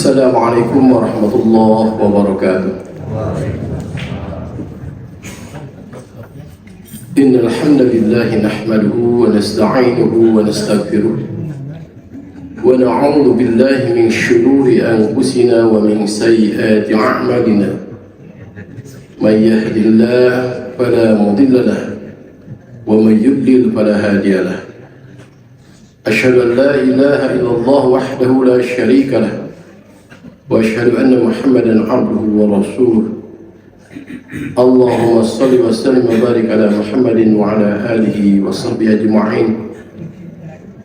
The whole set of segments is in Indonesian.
Assalamualaikum warahmatullahi wabarakatuh. Innal hamdalillah nahmaduhu wa nasta'inuhu wa nastaghfiruh wa na'udzu billahi min shururi anfusina wa min sayyiati a'malina. May yahdihillahu fala mudilla lahu wa may yudlil fala hadiya lahu. Asyhadu an la ilaha illallah wahdahu la syarika lahu wa asyhadu anna Muhammadan abduhu wa rasuluh. Allahumma shalli wa sallim wa barik ala Muhammadin wa ala alihi wa sahbihi ajma'in.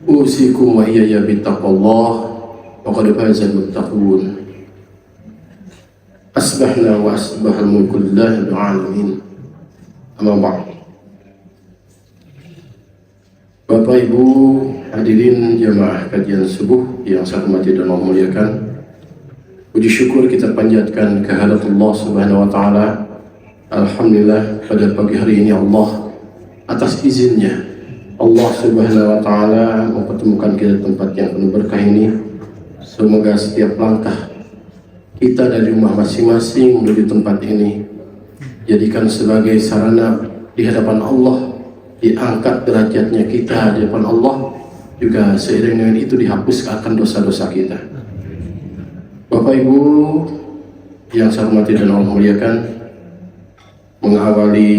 Usikum wa iyaya bittaqwallah wa qad faza al-muttaqun. Asbahna wa asbahal mulku lillahi rabbil alamin. Amma ba'd. Bapak Ibu hadirin jamaah kajian subuh yang saya hormati dan muliakan, puji syukur kita panjatkan kehadirat Allah Subhanahu wa taala. Alhamdulillah pada pagi hari ini Allah atas izinnya Allah Subhanahu wa taala mempertemukan kita di tempat yang penuh berkah ini. Semoga setiap langkah kita dari rumah masing-masing menuju tempat ini jadikan sebagai sarana di hadapan Allah, diangkat derajatnya kita di hadapan Allah, juga seiring dengan itu dihapuskan dosa-dosa kita. Bapak Ibu yang saya hormati dan Allah muliakan, mengawali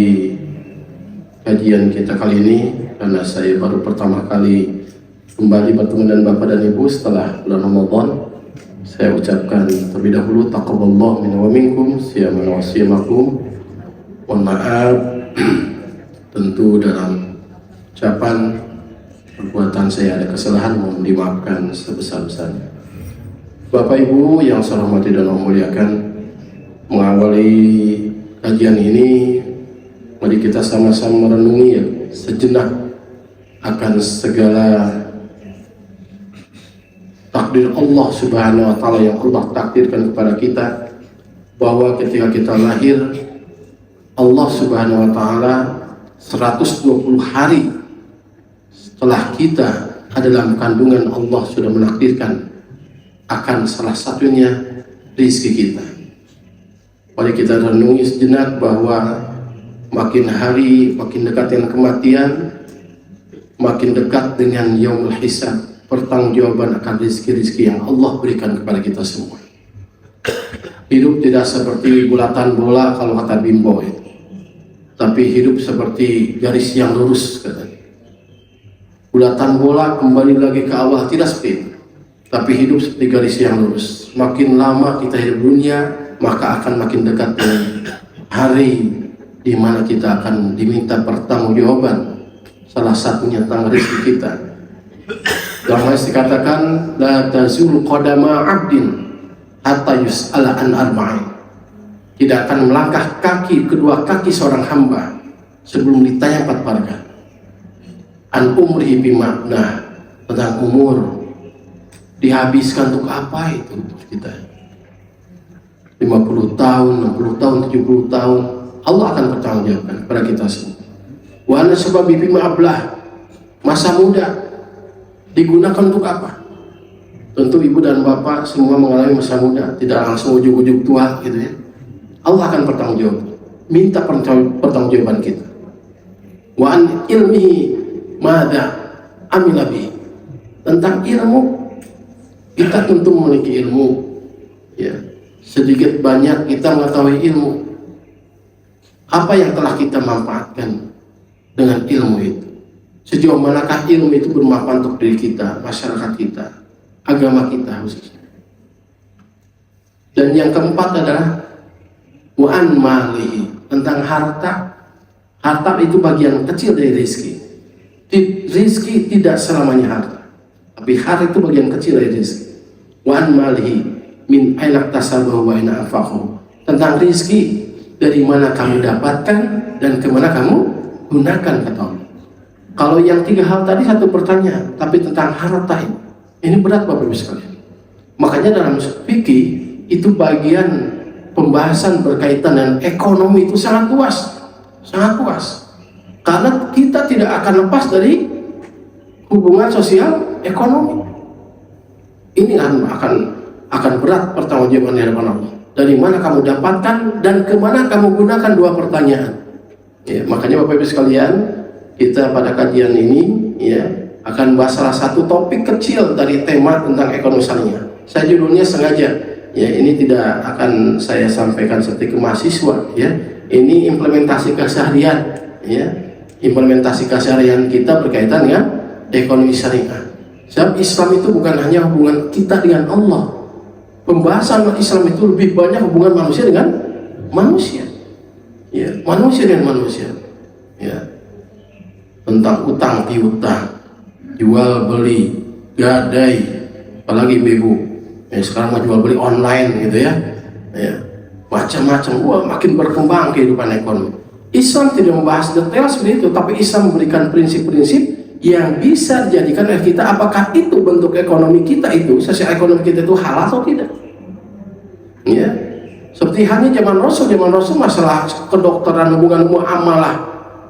kajian kita kali ini karena saya baru pertama kali kembali bertemu dengan Bapak dan Ibu setelah bulan Ramadan, saya ucapkan terlebih dahulu taqabbalallahu minna wa minkum siyamana wa siyamakum. Mohon maaf tentu dalam ucapan perbuatan saya ada kesalahan, mohon dimaafkan sebesar-besarnya. Bapak Ibu yang saya hormati dan muliakan, mengawali kajian ini mari kita sama-sama merenungi sejenak akan segala takdir Allah Subhanahu wa taala yang Allah takdirkan kepada kita, bahwa ketika kita lahir Allah Subhanahu wa taala 120 hari setelah kita ada dalam kandungan, Allah sudah menakdirkan akan salah satunya rezeki kita. Mari kita renungi sejenak bahwa makin hari makin dekat dengan kematian, makin dekat dengan yaumul hisab, pertanggungjawaban akan rezeki-rezeki yang Allah berikan kepada kita semua. Hidup tidak seperti bulatan bola kalau kata Bimbo itu, tapi hidup seperti garis yang lurus katanya. Bulatan bola kembali lagi ke awal tidak speed, tapi hidup seperti garis yang lurus. Makin lama kita hidup dunia, maka akan makin dekat dengan hari di mana kita akan diminta pertanggungjawaban, salah satunya tentang rezeki kita. Dalam hadis dikatakan la tazul qadama 'abdin hatta yus'ala an arba'in. Tidak akan melangkah kedua kaki seorang hamba sebelum ditanya 4 perkara. An umrihi bima, nah tentang umur dihabiskan untuk apa itu kita. 50 tahun, 60 tahun, 70 tahun, Allah akan bertanggungjawabkan kepada kita semua. Wa ana sababi bima ablah, masa muda digunakan untuk apa? Tentu ibu dan bapak semua mengalami masa muda, tidak langsung ujug-ujug tua gitu ya. Allah akan bertanggung jawab, minta pertanggungjawaban kita. Wa an ilmihi madza amila bihi, tentang ilmu kita tentu memiliki ilmu ya, sedikit banyak kita mengetahui ilmu. Apa yang telah kita manfaatkan dengan ilmu itu? Sejauh manakah ilmu itu bermanfaat untuk diri kita, masyarakat kita, agama kita khususnya. Dan yang keempat adalah wa'an malihi, tentang harta. Harta itu bagian kecil dari rezeki. Rezeki tidak selamanya harta, tapi harta itu bagian kecil dari rezeki. Wa'an malihi min ainak tasabahu wa ina anfaqahu, tentang rezeki dari mana kamu dapatkan dan kemana kamu gunakan, kata Allah. Kalau yang 3 hal tadi satu pertanyaan, tapi tentang harta ini berat Bapak Ibu sekalian. Makanya dalam fikih itu bagian pembahasan berkaitan dengan ekonomi itu sangat luas, sangat luas. Karena kita tidak akan lepas dari hubungan sosial ekonomi. Ini akan akan berat pertanggungjawaban di hadapan Allah. Dari mana kamu dapatkan dan kemana kamu gunakan dua pertanyaan. Ya, makanya Bapak Ibu sekalian, kita pada kajian ini ya akan bahas salah satu topik kecil dari tema tentang ekonomi syariah. Saya judulnya sengaja ya, ini tidak akan saya sampaikan seperti ke mahasiswa ya. Ini implementasi keseharian ya. Implementasi keseharian kita berkaitan dengan ekonomi syariah. Sebab Islam itu bukan hanya hubungan kita dengan Allah. Pembahasan Islam itu lebih banyak hubungan manusia dengan manusia. Ya, manusia dengan manusia. Ya. Tentang utang piutang, jual beli, gadai, apalagi ibu. Ya, sekarang mau jual beli online gitu ya. Ya. Macam-macam. Wah, makin berkembang kehidupan ekonomi. Islam tidak membahas detail seperti itu, tapi Islam memberikan prinsip-prinsip yang bisa dijadikan oleh kita, apakah itu bentuk ekonomi kita itu, sosial ekonomi kita itu halal atau tidak. Ya, seperti hanya zaman Rasul masalah kedokteran, hubungan muamalah.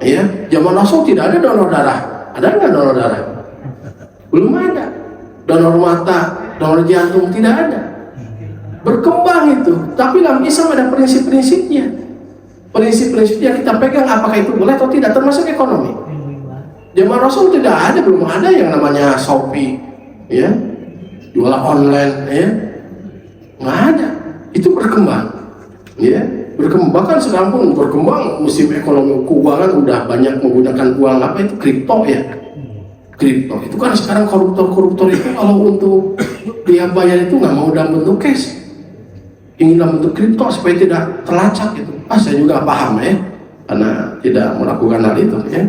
Ya, zaman Rasul tidak ada donor darah. Ada nggak donor darah? Belum ada. Donor mata, donor jantung tidak ada. Berkembang itu, tapi dalam Islam ada prinsip-prinsipnya. Prinsip-prinsip yang kita pegang, apakah itu boleh atau tidak, termasuk ekonomi. Zaman Rasul tidak ada, belum ada yang namanya Shopee, ya, jualan online, ya, nggak ada. Itu berkembang, ya, berkembang. Bahkan sekarang pun berkembang, musim ekonomi keuangan udah banyak menggunakan uang apa itu kripto ya, kripto. Itu kan sekarang koruptor itu kalau untuk dia bayar itu nggak mau dalam bentuk cash, ingin dalam bentuk kripto supaya tidak terlacak gitu. Saya juga paham ya, karena tidak melakukan hal itu ya.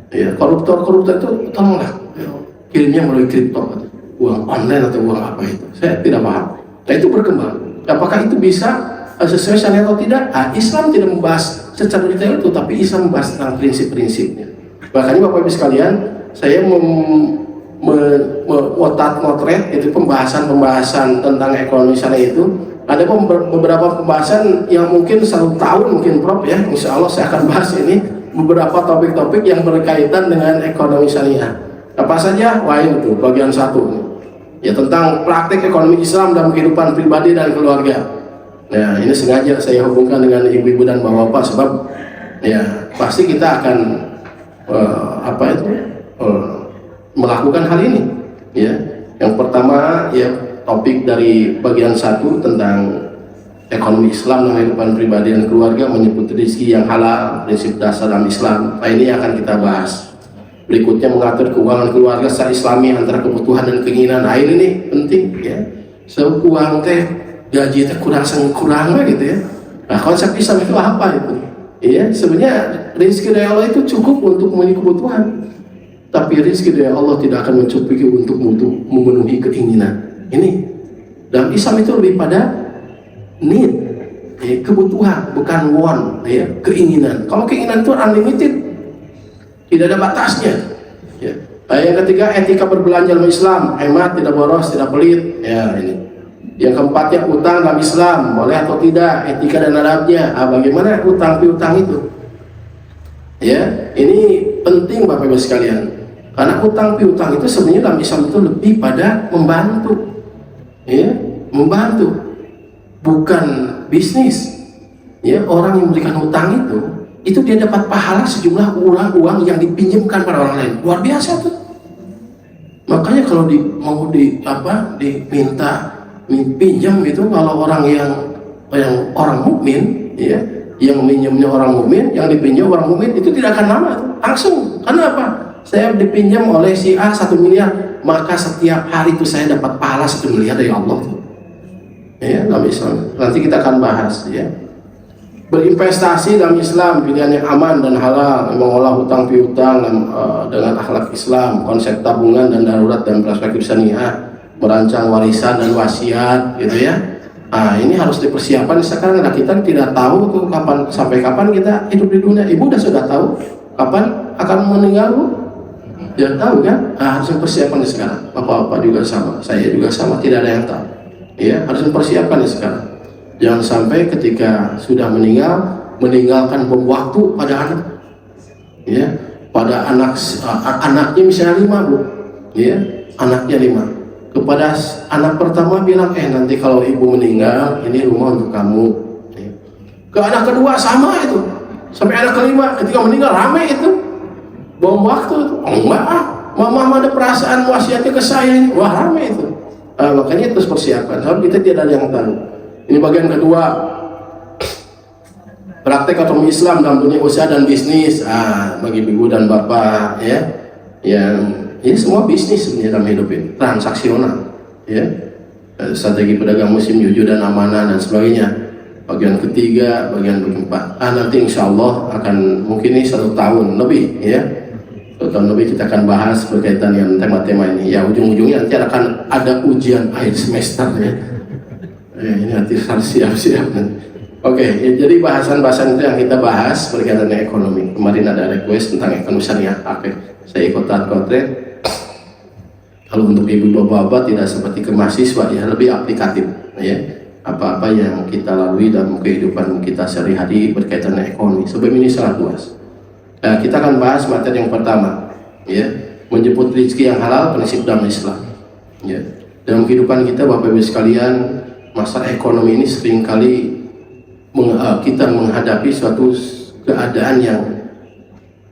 Ya, koruptor itu tolonglah ya, kirimnya melalui kripto, uang online atau uang apa itu, saya tidak paham. Nah, itu berkembang. Apakah itu bisa sesuai syariat atau tidak? Islam tidak membahas secara detail itu, tapi Islam membahas tentang prinsip-prinsipnya. Makanya Bapak Ibu sekalian, saya motret itu pembahasan tentang ekonomi syariah itu. Ada beberapa pembahasan yang mungkin 1 tahun mungkin Prof ya, insya Allah saya akan bahas ini beberapa topik-topik yang berkaitan dengan ekonomi syariah. Apa saja? Wah, itu bagian 1 ya, tentang praktik ekonomi Islam dalam kehidupan pribadi dan keluarga. Nah, ini sengaja saya hubungkan dengan ibu-ibu dan bapak-bapak sebab ya pasti kita akan melakukan hal ini ya. Yang pertama ya, topik dari bagian 1 tentang ekonomi Islam dalam kehidupan pribadi dan keluarga, menyebut rezeki yang halal, prinsip dasar dalam Islam. Nah, ini akan kita bahas. Berikutnya mengatur keuangan keluarga secara Islami antara kebutuhan dan keinginan. Nah, ini nih penting ya. Uang teh gaji teh kurang gitu ya. Nah, konsep Islam itu apa itu? Iya, sebenarnya rezeki dari Allah itu cukup untuk memenuhi kebutuhan. Tapi rezeki dari Allah tidak akan mencukupi untuk memenuhi keinginan. Ini dalam Islam itu lebih pada need, ya, kebutuhan, bukan want, ya, keinginan. Kalau keinginan itu unlimited, tidak ada batasnya. Ya. Yang ketiga, etika berbelanja dalam Islam, hemat, tidak boros, tidak pelit. Ya, ini. Yang keempatnya, utang dalam Islam, boleh atau tidak, etika dan adabnya. Bagaimana utang piutang itu? Ya, ini penting Bapak Ibu sekalian. Karena utang piutang itu sebenarnya dalam Islam itu lebih pada membantu. Ya, membantu, bukan bisnis. Ya, orang yang memberikan hutang itu dia dapat pahala sejumlah uang yang dipinjamkan pada orang lain. Luar biasa tuh. Makanya kalau diminta pinjam itu, kalau orang yang orang mukmin ya, yang minjamnya orang mukmin, yang dipinjam orang mukmin, itu tidak akan lama tuh. Langsung. Karena apa? Saya dipinjam oleh si A 1 miliar, maka setiap hari itu saya dapat pahala 1 miliar dari Allah tuh. Ya, dalam Islam. Nanti kita akan bahas ya. Berinvestasi dalam Islam, pilihan yang aman dan halal, mengolah hutang piutang dengan akhlak Islam, konsep tabungan dan darurat dan perspektif syariah, merancang warisan dan wasiat gitu ya. Ini harus dipersiapkan. Sekarang kita tidak tahu tuh sampai kapan kita hidup di dunia. Ibu sudah tahu kapan akan meninggal, Bu? Ya tahu kan? Harus mempersiapkan sekarang. Bapak-bapak juga sama, saya juga sama, tidak ada yang tahu. Ya, harus mempersiapkan sekarang. Jangan sampai ketika sudah meninggalkan bom waktu pada anak. Ya, pada anaknya misalnya 5, Bu. Ya, anaknya 5. kepada anak pertama bilang, nanti kalau ibu meninggal ini rumah untuk kamu. Ke anak kedua sama itu, sampai anak kelima ketika meninggal ramai itu, bom waktu itu. Enggak, mama ada perasaan wasiatnya ke saya ini, wah ramai itu. Makanya terus persiapan, sebab kita tidak ada yang tahu. Ini bagian kedua, praktek otonomi Islam dalam dunia usaha dan bisnis. Bagi ibu dan bapak ya, yang ini semua bisnis sebenarnya dalam hidup ini, transaksional ya, strategi pedagang musim jujur dan amanah dan sebagainya. Bagian ketiga, bagian keempat, nanti insya Allah akan mungkin ini 1 tahun lebih ya, 1 tahun lebih kita akan bahas berkaitan dengan tema-tema ini ya. Ujung-ujungnya nanti akan ada ujian akhir semester ya. Ini nanti harus siap-siap. Oke, jadi bahasan-bahasan itu yang kita bahas berkaitan dengan ekonomi. Kemarin ada request tentang ekonomi syariah. Oke, saya ikut kotret. Kalau untuk ibu bapak tidak seperti ke mahasiswa ya, lebih aplikatif ya. Apa-apa yang kita lalui dalam kehidupan kita sehari-hari berkaitan dengan ekonomi. Sebab ini sangat luas. Kita akan bahas materi yang pertama ya, menjemput rezeki yang halal, prinsip dalam Islam ya. Dalam kehidupan kita Bapak Ibu sekalian, masalah ekonomi ini seringkali kita menghadapi suatu keadaan yang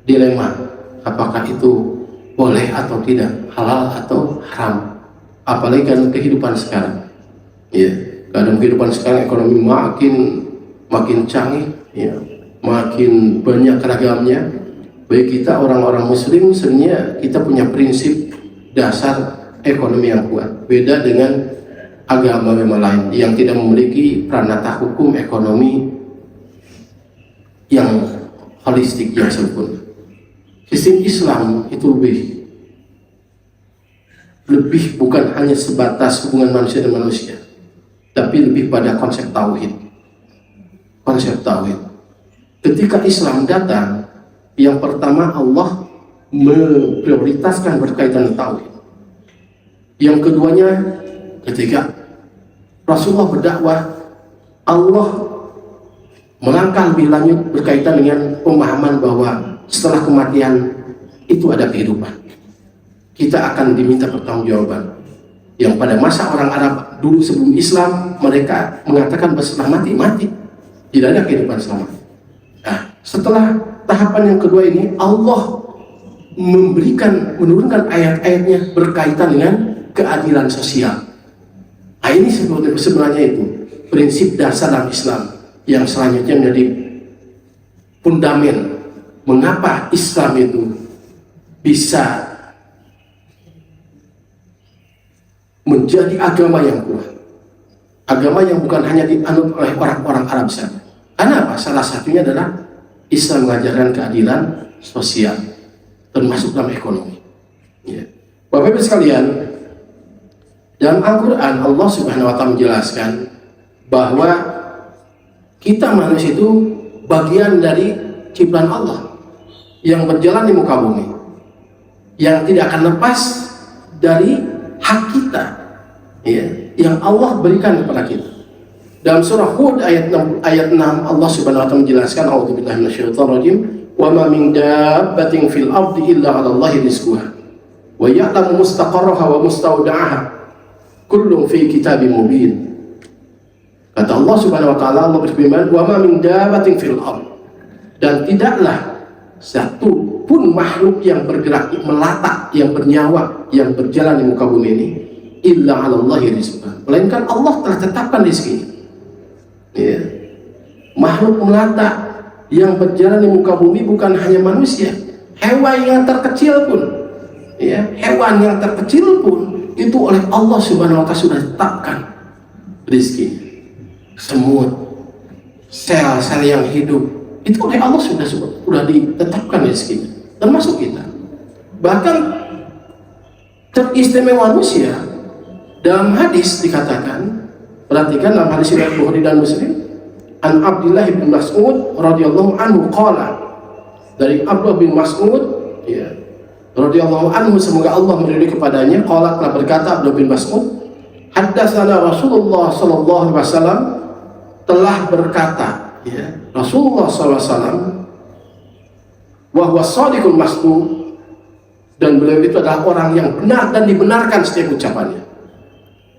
dilema, apakah itu boleh atau tidak, halal atau haram. Apalagi kan kehidupan sekarang ya, dalam kehidupan sekarang ekonomi makin canggih ya, makin banyak ragamnya. Bagi kita orang-orang muslim sebenarnya kita punya prinsip dasar ekonomi yang kuat, beda dengan agama lain yang tidak memiliki pranata hukum ekonomi yang holistik, yang sempurna. Sistem Islam itu lebih bukan hanya sebatas hubungan manusia dan manusia, tapi lebih pada konsep tauhid. Konsep tauhid. Ketika Islam datang, yang pertama Allah memprioritaskan berkaitan tauhid. Yang keduanya, ketika Rasulullah berdakwah, Allah melangkah lebih lanjut berkaitan dengan pemahaman bahwa setelah kematian itu ada kehidupan. Kita akan diminta pertanggungjawaban. Yang pada masa orang Arab dulu sebelum Islam, mereka mengatakan bahwa setelah mati, tidak ada kehidupan selamanya. Nah, setelah tahapan yang kedua ini, Allah menurunkan ayat-ayatnya berkaitan dengan keadilan sosial. Nah, ini sebenarnya itu prinsip dasar dalam Islam yang selanjutnya menjadi fundamen mengapa Islam itu bisa menjadi agama yang kuat, agama yang bukan hanya dianut oleh orang-orang Arab saja. Karena apa? Salah satunya adalah Islam mengajarkan keadilan sosial, termasuk dalam ekonomi. Ya. Bapak Ibu sekalian, dalam Al-Quran Allah Subhanahu Wa Taala menjelaskan bahwa kita manusia itu bagian dari ciptaan Allah yang berjalan di muka bumi, yang tidak akan lepas dari hak kita ya, yang Allah berikan kepada kita. Dalam surah Hud ayat 6 Allah Subhanahu wa taala menjelaskan, a'udzubillahi minasyaitonir rajim, wa ma min dabbatin fil ardi illa 'ala Allahi rizquha wa ya'lamu mustaqarraha wa mustawda'aha kullun fi kitabim mubin. Kata Allah Subhanahu wa taala, Allah berfirman, wa ma min dabbatin fil ardi, dan tidaklah satu pun makhluk yang bergerak, melata, yang bernyawa, yang berjalan di muka bumi ini, illa 'ala Allahi rizquha, melainkan Allah telah tetapkan rezeki. Ya. Makhluk melata yang berjalan di muka bumi bukan hanya manusia, hewan yang terkecil pun, ya, hewan yang terkecil pun itu oleh Allah Subhanahu wa taala sudah tetapkan rezeki. Semut, sel-sel yang hidup itu oleh Allah sudah ditetapkan rezekinya, termasuk kita. Bahkan teristimewa manusia dalam hadis dikatakan, perhatikan dalam hadis riwayat Bukhari dan Muslim, an Abdullah bin Mas'ud radhiyallahu anhu qala, dari Abdullah bin Mas'ud ya radhiyallahu anhu, semoga Allah meridhai kepadanya, qala, telah berkata Abdullah bin Mas'ud, haddatsana Rasulullah sallallahu alaihi wasallam, telah berkata ya Rasulullah sallallahu alaihi wasallam, wa huwa shadiqul masduq, dan beliau itu adalah orang yang benar dan dibenarkan setiap ucapannya.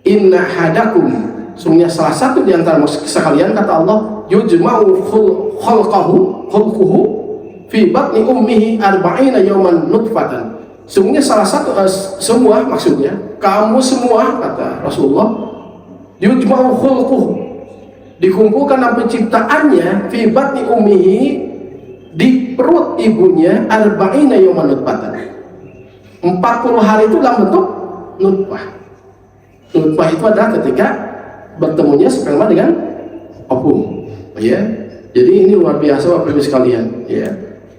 inna hadakum, sungguhnya salah satu di antara sekalian, kata Allah, yujma'u khalquhu fi batni ummihi arba'ina yawman nutfatan. Sungguhnya salah satu semua, maksudnya kamu semua, kata Rasulullah, yujma'u khalquhu, dikumpulkan dalam penciptaannya, fi batni ummihi, di perut ibunya, arba'ina yawman nutfatan, 40 hari itu dalam bentuk nutfah. Nutfah itu adalah ketika bertemunya sperma dengan ovum, ya. Jadi ini luar biasa Bapak Ibu sekalian, ya.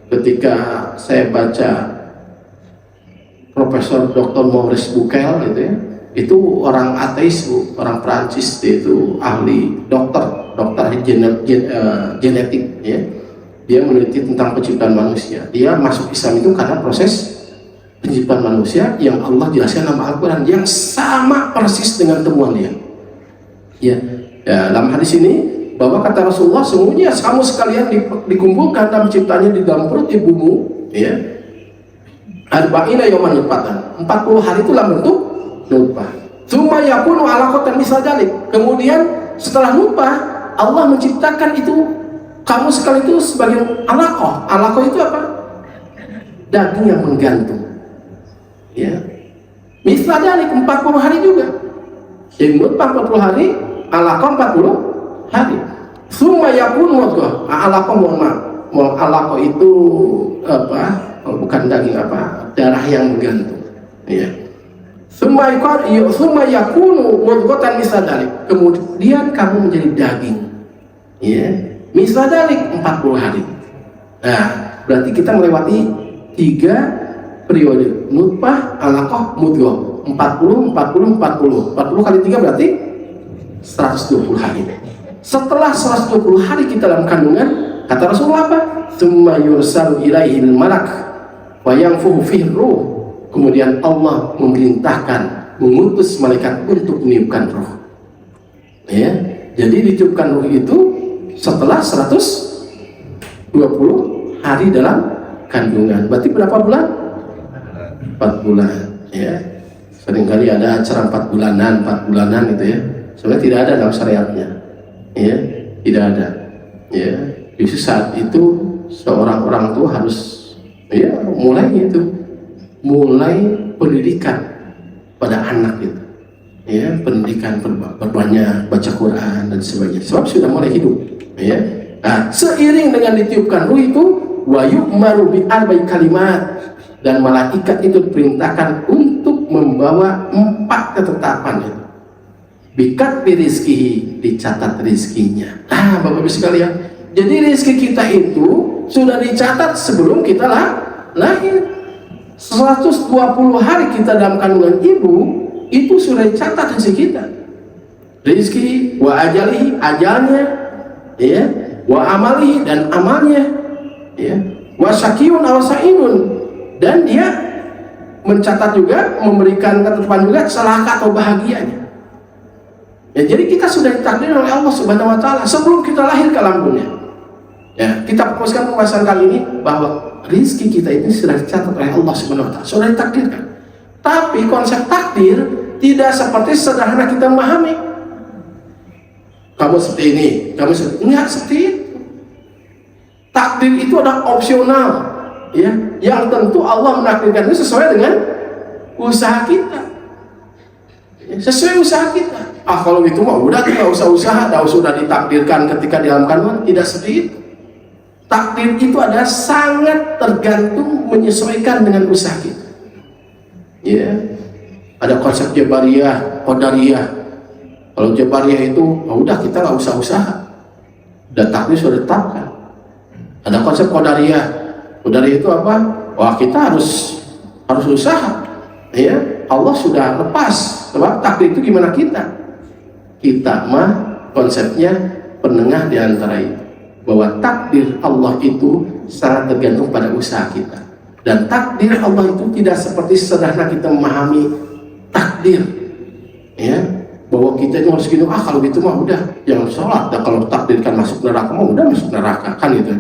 Ketika saya baca Profesor Dr. Maurice Bucaille gitu ya, itu orang ateis, orang Prancis, dia itu ahli dokter genetik, ya. Dia meneliti tentang penciptaan manusia. Dia masuk Islam itu karena proses penciptaan manusia yang Allah jelaskan dalam Al-Quran, yang sama persis dengan temuan dia. Ya, dalam hadis ini bahwa kata Rasulullah, sungguhnya kamu sekalian dikumpulkan dalam ciptanya di dalam perut ibumu, ya, arba'ina yawman nutfatan, 40 hari itu dalam bentuk nutfah. Tsumma yakunu 'alaqatan misal dzalik. Kemudian setelah nutfah, Allah menciptakan itu kamu sekali itu sebagai alaqah. Alaqah itu apa? Daging yang menggantung. Ya. Misal dzalik 40 hari juga. Jadi nutfah 40 hari, alaqah 40 hari. Tsumma yakunu mudghah. Alaqah, mohon maaf. Alaqah itu apa? Bukan daging, apa? Darah yang menggantung. Ya. Tsumma yakunu mudghatan misal dzalik. Kemudian kamu menjadi daging. Ya. Misal dzalik 40 hari. Nah, berarti kita melewati 3 periode. Nutfah, alaqah, mudghah. 40 kali 3 berarti 120 hari. Setelah 120 hari kita dalam kandungan, kata Rasulullah apa? Tsumma yursalu ilaihil malak wa yanfuhu fihi ruh. Kemudian Allah memerintahkan, mengutus malaikat untuk meniupkan roh. Ya, jadi ditiupkan roh itu setelah 120 hari dalam kandungan. Berarti berapa bulan? 4 bulan, ya. Seringkali ada acara 4 bulanan gitu ya. Sebenarnya tidak ada dalam syariatnya, ya, tidak ada, ya. Justru saat itu seorang orang tua harus, ya, mulai pendidikan pada anak itu, ya, pendidikan berbanyak baca Quran dan sebagainya, sebab sudah mulai hidup, ya. Nah, seiring dengan ditiupkan ruh itu, wa yu'maru bi arba'i kalimat, dan malaikat itu diperintahkan untuk membawa 4 ketetapan itu. Bikat rizkihi, dicatat rizkinya. Nah, Bapak Ibu sekalian, jadi rizki kita itu sudah dicatat sebelum kita lahir. 120 hari kita dalam kandungan ibu, itu sudah dicatat rizki kita. Rizki, wa ajalihi, ajalnya, ya, wa amalihi, dan amalnya, ya, wa syakiyun aw sa'idun, dan dia mencatat juga, memberikan ketetapan juga celaka atau bahagianya. Ya, jadi kita sudah ditakdir oleh Allah Subhanahu wa taala sebelum kita lahir ke alam dunia. Ya, kita fokuskan pembahasan kali ini bahwa rizki kita ini sudah dicatat oleh Allah Subhanahu wa taala, sudah ditakdirkan. Tapi konsep takdir tidak seperti sederhana kita memahami. Kamu seperti ini, kamu seperti enggak seperti itu. Takdir itu adalah opsional, ya, yang tentu Allah menakdirkan itu sesuai dengan usaha kita, sesuai usaha kita. Kalau gitu mah udah tidak usah usaha, sudah ditakdirkan ketika di dalam kandungan. Tidak seperti itu. Takdir itu adalah sangat tergantung, menyesuaikan dengan usaha kita. Ya, ada konsep Jabariyah, Qadariyah. Kalau Jabariyah itu, udah kita nggak usah usaha, dan takdir sudah ditetapkan. Ada konsep Qadariyah. Qadariyah itu apa? Wah, kita harus usaha. Ya, Allah sudah lepas. Sebab takdir itu gimana kita? Kita mah konsepnya penengah di antara itu, bahwa takdir Allah itu sangat tergantung pada usaha kita, dan takdir Allah itu tidak seperti sederhana kita memahami takdir, ya, bahwa kita itu harus gini, kalau gitu mah udah jangan sholat, dan kalau takdirkan masuk neraka mah udah masuk neraka, kan gitu.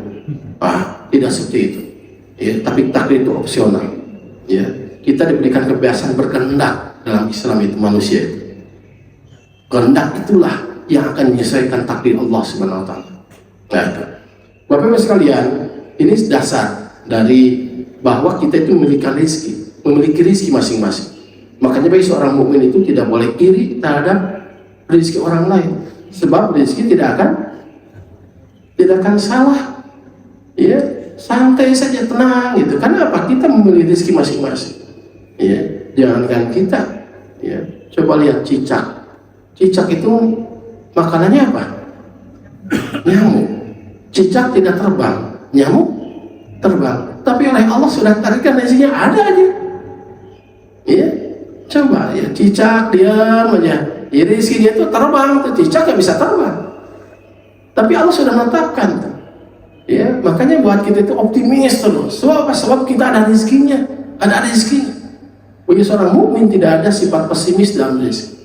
Tidak seperti itu, ya. Tapi takdir itu opsional, ya. Kita diberikan kebiasaan berkehendak dalam Islam itu, manusia itu. Kehendak itulah yang akan menyesuaikan takdir Allah Subhanahu wa taala. Nah, itu. Bapak Ibu sekalian, ini dasar dari bahwa kita itu memiliki rezeki masing-masing. Makanya bagi seorang mukmin itu tidak boleh iri terhadap rezeki orang lain, sebab rezeki tidak akan salah. Ya, santai saja, tenang gitu. Karena apa? Kita memiliki rezeki masing-masing. Ya, jangankan kita. Ya, coba lihat cicak. Cicak itu makanannya apa? Nyamuk. Cicak tidak terbang, nyamuk terbang. Tapi oleh Allah sudah takdirkan rezekinya ada aja. Ya, coba ya, cicak diam aja. Ya, rezekinya itu terbang, tuh cicak nggak bisa terbang. Tapi Allah sudah menetapkan tuh. Ya, makanya buat kita itu optimis terus. Sebab kita ada rezekinya, ada rezekinya. Bagi seorang mukmin tidak ada sifat pesimis dalam rezeki.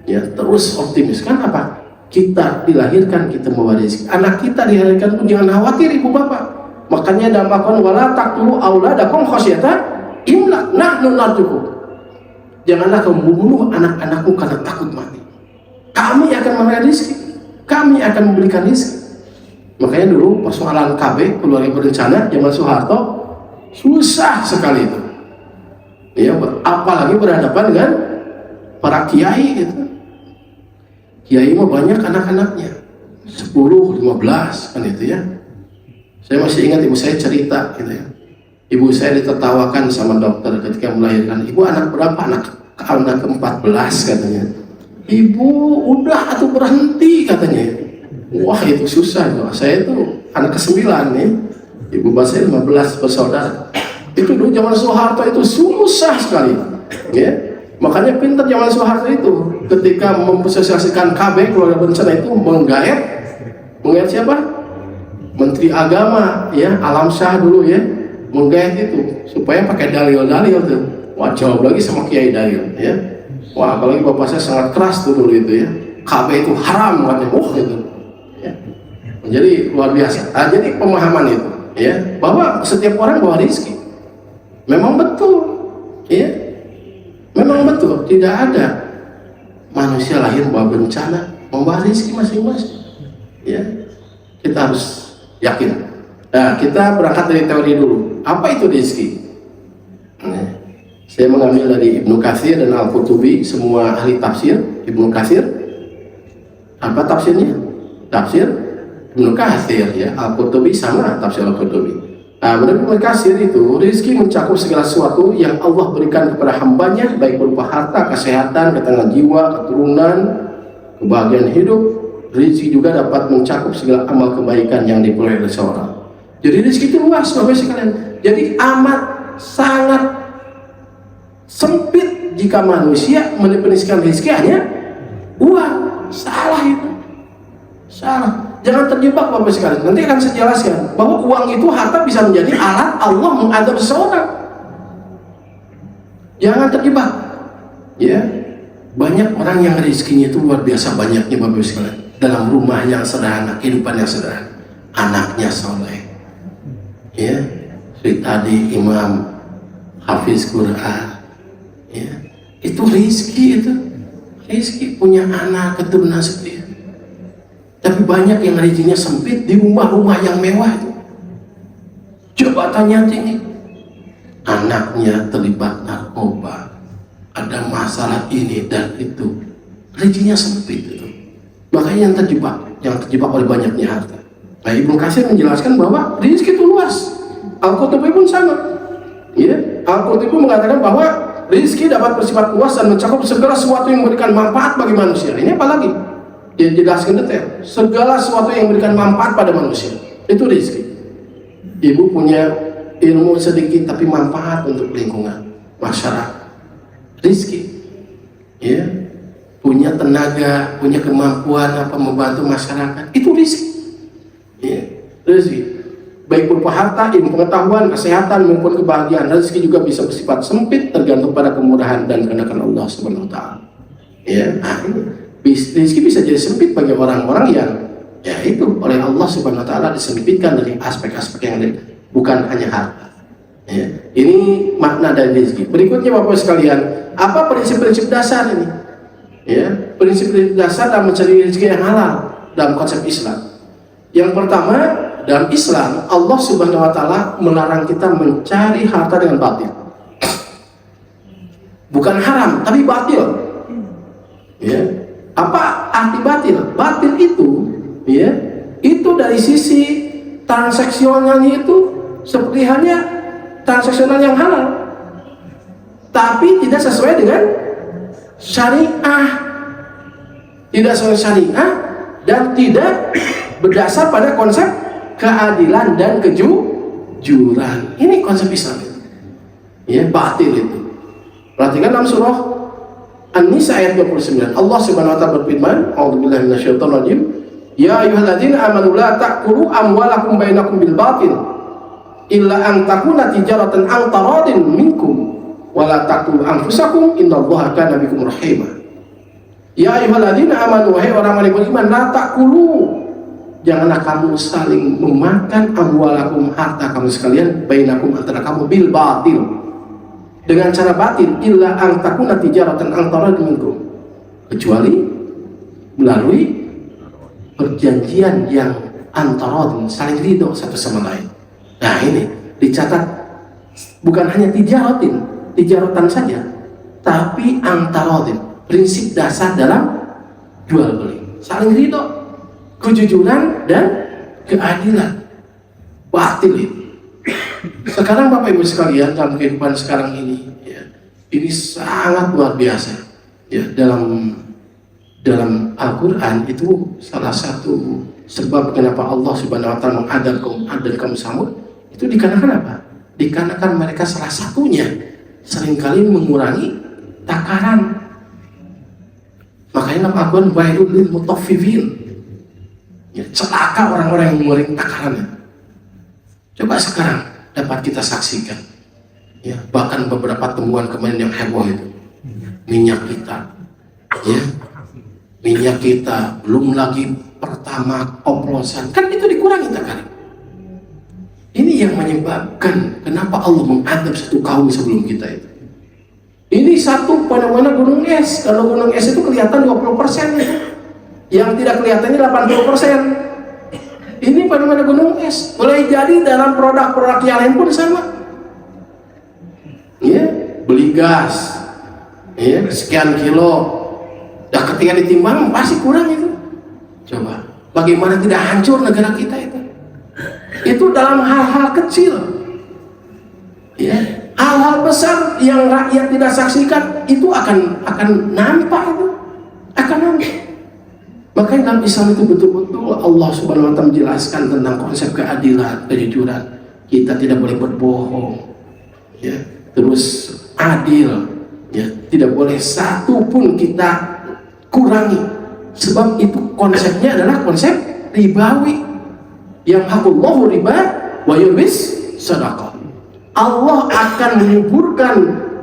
Ya, terus optimis. Kan apa? Kita dilahirkan, kita membawa rezeki. Anak kita dilahirkan pun jangan khawatir ibu bapak. Makanya dalam Al-Quran, wala taqtulu auladakum khasyata imlaq, nahnu narzuqukum. Janganlah kamu membunuh anak-anakmu karena takut mati. Kami akan memberikan rezeki, kami akan memberikan rezeki. Makanya dulu persoalan KB, keluarga berencana zaman Soeharto, susah sekali itu. Ya, apalagi berhadapan dengan para kiai gitu. Kiai mah banyak anak-anaknya, 10, 15 kan itu ya. Saya masih ingat ibu saya cerita gitu ya. Ibu saya ditertawakan sama dokter ketika melahirkan. Ibu anak berapa? Anak ke-14 katanya. Ibu udah atau berhenti katanya. Wah itu susah itu. Saya itu anak ke-9 nih. Ibu saya 15 bersaudara. Itu dulu zaman Soeharto itu susah sekali. Ya. Makanya pintar zaman Soeharto itu ketika memsosialisasikan KB keluarga berencana itu menggait siapa? Menteri Agama ya, Alam Shah dulu ya, menggait itu supaya pakai dalil-dalil tuh. Wah jawab lagi sama Kiai dalil ya. Wah apalagi bapak saya sangat keras tuh dulu itu ya. KB itu haram katanya. Gitu. Ya. Jadi luar biasa. Jadi pemahaman itu ya bahwa setiap orang bawa rezeki. Memang betul ya. Memang betul, tidak ada manusia lahir membawa bencana, membawa rezeki masing-masing. Ya, kita harus yakin. Nah, kita berangkat dari teori dulu. Apa itu rezeki? Nah, saya mengambil dari Ibnu Katsir dan Al-Qurtubi, semua ahli tafsir. Ibnu Katsir, apa tafsirnya? Tafsir Ibnu Katsir ya. Al-Qurtubi sama tafsir Al-Qurtubi. Nah, menurut Ibnu Katsir itu rezeki mencakup segala sesuatu yang Allah berikan kepada hambanya, baik berupa harta, kesehatan, ketenangan jiwa, keturunan, kebahagiaan hidup. Rezeki juga dapat mencakup segala amal kebaikan yang diperoleh oleh seorang. Jadi rezeki itu luas, Bapak sekalian. Jadi amat sangat sempit jika manusia mendefinisikan rezeki hanya uang. Salah itu, salah. Jangan terjebak Bapak sekalian. Nanti akan saya jelaskan bahwa uang itu harta bisa menjadi alat Allah mengadab seseorang. Jangan terjebak. Ya, banyak orang yang rezekinya itu luar biasa banyaknya Bapak sekalian. Dalam rumah yang sederhana, kehidupan yang sederhana, anaknya soleh. Ya, seperti tadi imam, hafiz Quran. Ya, itu rezeki itu. Rezeki punya anak keturunan seperti itu. Tapi banyak yang rezekinya sempit di rumah-rumah yang mewah itu. Jabatannya tinggi. Anaknya terlibat narkoba. Ada masalah ini dan itu. Rezekinya sempit itu. Makanya yang terjebak oleh banyaknya harta. Nah, Ibnu Katsir menjelaskan bahwa rezeki itu luas. Al-Qurtubi pun sama. Ya, Al-Qurtubi mengatakan bahwa rezeki dapat bersifat luas dan mencakup segala sesuatu yang memberikan manfaat bagi manusia. Ini apa lagi? Dia jelaskan detail. Segala sesuatu yang memberikan manfaat pada manusia itu rezeki. Ibu punya ilmu sedikit tapi manfaat untuk lingkungan, masyarakat. Rezeki. Ya. Punya tenaga, punya kemampuan apa membantu masyarakat. Itu rezeki. Ya. Rezeki. Baik berupa harta, ilmu pengetahuan, kesehatan maupun kebahagiaan. Rezeki juga bisa bersifat sempit tergantung pada kemurahan dan kehendak Allah Subhanahu wa taala. Ya. Nah, rezeki bisa jadi sempit bagi orang-orang yang ya itu oleh Allah Subhanahu wa taala disempitkan dari aspek-aspek yang lain, bukan hanya harta. Ya. Ini makna dari rezeki. Berikutnya Bapak sekalian, apa prinsip-prinsip dasar ini? Ya, prinsip dasar dalam mencari rezeki yang halal dalam konsep Islam. Yang pertama, dalam Islam Allah Subhanahu wa taala melarang kita mencari harta dengan batil. Bukan haram, tapi batil. Ya. Apa arti batil? Batil itu, ya, itu dari sisi transaksionalnya itu seperti halnya transaksional yang halal, tapi tidak sesuai dengan syariah, tidak sesuai syariah dan tidak berdasar pada konsep keadilan dan kejujuran. Ini konsep Islam itu. Ya, batil itu. Perhatikan dalam surah An-Nisa ayat 29. Allah Subhanahu wa taala berfirman, "A'udzubillahi minasyaitonir rajim. Ya ayyuhalladzina amanu la ta'kulu amwalakum bainakum bil batil illa an takuna tijaratan an taradin minkum wa la taqtulu anfusakum innallaha kana bikum rahima." Ya ayyuhalladzina amanu, wahai orang yang beriman, la ta'kulu, janganlah kamu saling memakan amwalakum, harta kamu sekalian, bainakum, antara kamu, bil batil, dengan cara batil, illa an takuna tijaratan an taradin minkum, kecuali melalui perjanjian yang antarodin, saling ridho satu sama lain. Nah ini dicatat, bukan hanya tijaratan saja, tapi antarodin, prinsip dasar dalam jual beli, saling ridho, kejujuran dan keadilan. Batil itu. Sekarang Bapak Ibu sekalian, dalam kehidupan sekarang ini, ya, ini sangat luar biasa. Ya, dalam Al-Quran itu salah satu sebab kenapa Allah Subhanahu wa taala mengadab kaum Samud itu dikarenakan apa? Dikarenakan mereka salah satunya seringkali mengurangi takaran. Makanya dalam Al-Quran, wailul lil mutaffifin, ya, celaka orang-orang yang mengurangi takarannya. Coba sekarang dapat kita saksikan, ya, bahkan beberapa temuan kemarin yang heboh itu, minyak kita, belum lagi pertama oplosan, kan itu dikurangi takaran. Ini yang menyebabkan kenapa Allah mengadab satu kaum sebelum kita itu. Ini satu fenomena gunung es. Kalau gunung es itu kelihatan 20%, yang tidak kelihatannya 80%. Ini fenomena gunung es. Boleh jadi dalam produk-produk yang lain pun sama. Ya, beli gas, ya, sekian kilo. Nah, ketika ditimbang pasti kurang itu. Coba, bagaimana tidak hancur negara kita itu? Itu dalam hal-hal kecil. Ya, hal-hal besar yang rakyat tidak saksikan itu akan nampak itu, akan nampak. Makanya dalam Islam itu betul-betul Allah Subhanahu wa taala menjelaskan tentang konsep keadilan, kejujuran. Kita tidak boleh berbohong, ya, terus adil, ya, tidak boleh satu pun kita kurangi, sebab itu konsepnya adalah konsep ribawi, yang hakullahu riba wa yurbis sadaqah. Allah akan menyuburkan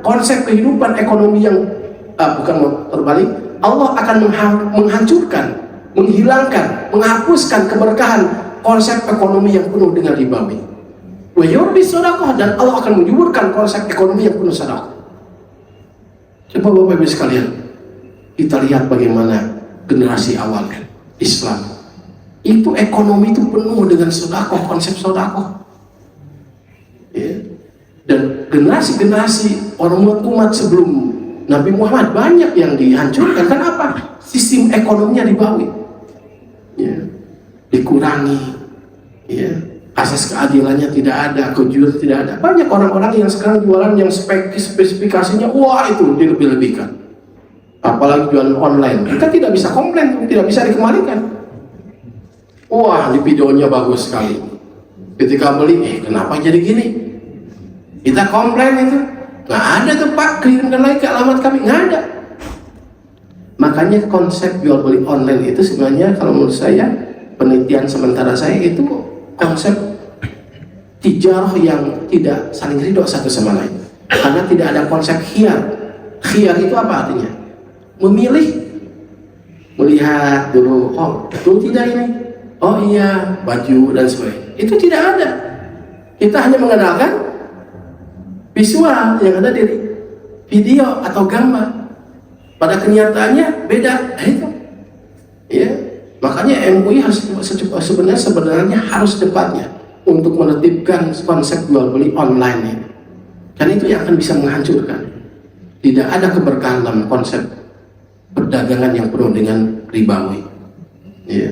konsep kehidupan ekonomi yang bukan terbalik. Allah akan menghancurkan, menghilangkan, menghapuskan keberkahan konsep ekonomi yang penuh dengan ribawi. Wa yurbis sadaqah, dan Allah akan menyuburkan konsep ekonomi yang penuh sedekah. Coba Bapak Ibu sekalian, kita lihat bagaimana generasi awal Islam itu ekonomi itu penuh dengan sedekah, konsep sedekah. Ya. Dan generasi-generasi umat sebelum Nabi Muhammad banyak yang dihancurkan. Kenapa? Sistem ekonominya ribawi, ya, dikurangi, ya, asas keadilannya tidak ada, kejujuran tidak ada. Banyak orang-orang yang sekarang jualan yang spesifikasinya wah itu dilebih-lebihkan. Apalagi jualan online, kita tidak bisa komplain, tidak bisa dikembalikan. Wah, di videonya bagus sekali. Ketika beli, kenapa jadi gini? Kita komplain itu, nggak ada tuh Pak, kirimkan lagi ke alamat kami, nggak ada. Makanya konsep jual beli online itu sebenarnya kalau menurut saya, penelitian sementara saya itu konsep tijarah yang tidak saling ridho satu sama lain. Karena tidak ada konsep khiyar. Khiyar itu apa artinya? Memilih, melihat dulu, oh betul tidak ini, oh iya, baju dan sebagainya. Itu tidak ada. Kita hanya mengandalkan visual yang ada di video atau gambar. pada kenyataannya beda. Itu ya, makanya MUI harus sebenarnya harus cepatnya untuk menertibkan konsep jual beli online ini, karena itu yang akan bisa menghancurkan. Tidak ada keberkahan dalam konsep perdagangan yang penuh dengan ribawi. Ya,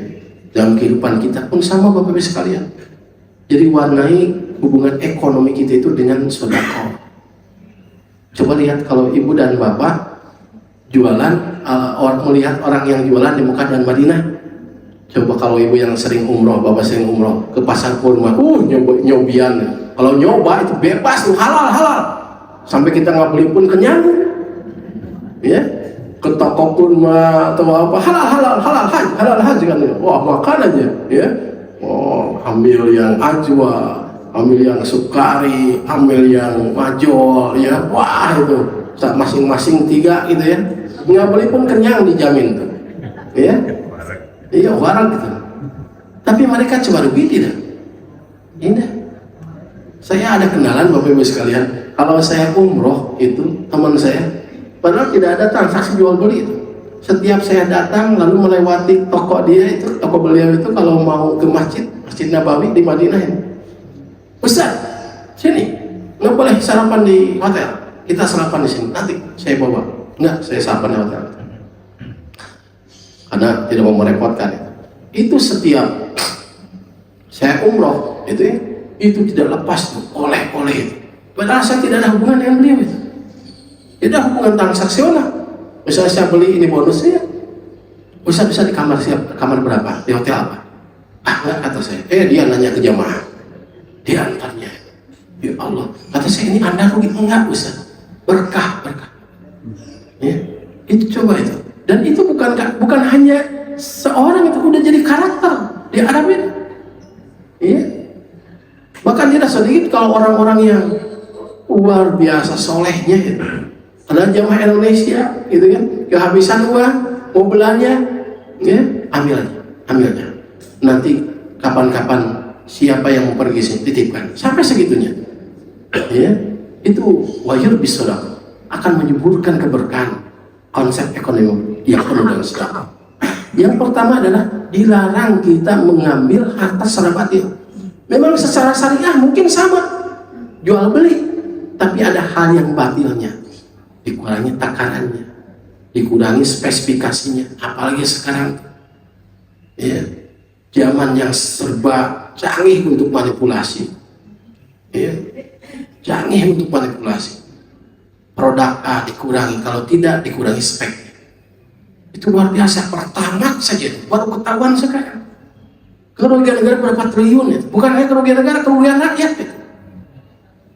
dalam kehidupan kita pun sama Bapak Ibu sekalian. Jadi warnai hubungan ekonomi kita itu dengan sedekah. Coba lihat kalau ibu dan bapak jualan, melihat orang yang jualan di Mekah dan Madinah. Coba kalau ibu yang sering umroh, bapak sering umroh ke pasar kurma, nyobian. Kalau nyoba itu bebas tuh, halal. Sampai kita nggak beli pun kenyang. Ya, ke toko kurma atau apa, halal haji kan. Wah, makan aja, ya. Oh, ambil yang ajwa, ambil yang sukari, ambil yang majol, ya. Wah, itu masing-masing 3 gitu ya. Nggak beli pun kenyang dijamin tuh. Ya. Iya, warang gitu. Tapi mereka cuma rugi tidak? Indah. Saya ada kenalan Bapak Ibu sekalian, kalau saya umroh itu teman saya, padahal tidak ada transaksi jual beli itu. Setiap saya datang lalu melewati toko dia itu, toko beliau itu, kalau mau ke Masjid Nabawi di Madinah ini, Ustaz, sini nggak boleh sarapan di hotel, kita sarapan di sini, nanti saya bawa. Enggak, saya sarapan di hotel karena tidak mau merepotkan. Itu setiap saya umroh itu ya, itu tidak lepas tuh oleh-oleh itu. Padahal saya tidak ada hubungan dengan beliau itu, tidak ada hubungan transaksional. Misalnya saya beli ini bonusnya, Ustaz bisa di kamar siap, kamar berapa? Di hotel apa? Enggak, kata saya. Dia nanya ke jamaah, dia antarnya. Ya Allah, kata saya, ini Anda rugi. Enggak Ustaz, berkah. Ya, itu coba itu. Dan itu bukan hanya seorang, itu udah jadi karakter di Arab ini. Ya. Bahkan tidak sedikit kalau orang-orang yang luar biasa solehnya itu. Ada jamaah Indonesia, gitu kan, kehabisan uang, mau belanja, ya, ambilnya. Nanti kapan-kapan siapa yang mau pergi sini titipkan, sampai segitunya. Ya, itu wajur bisolak akan menyuburkan keberkahan konsep ekonomi yang penuh dengan sedekah. Yang pertama adalah dilarang kita mengambil harta secara batil. Memang secara syariah mungkin sama jual beli, tapi ada hal yang batilnya. Dikurangi takarannya, dikurangi spesifikasinya, apalagi sekarang ya, zaman yang serba canggih untuk manipulasi, ya, canggih untuk manipulasi. Produk A dikurangi, kalau tidak dikurangi spek. Itu luar biasa. Pertama saja baru ketahuan sekarang. Kerugian negara berapa triliun ya? Bukan hanya kerugian negara, kerugian rakyat ya.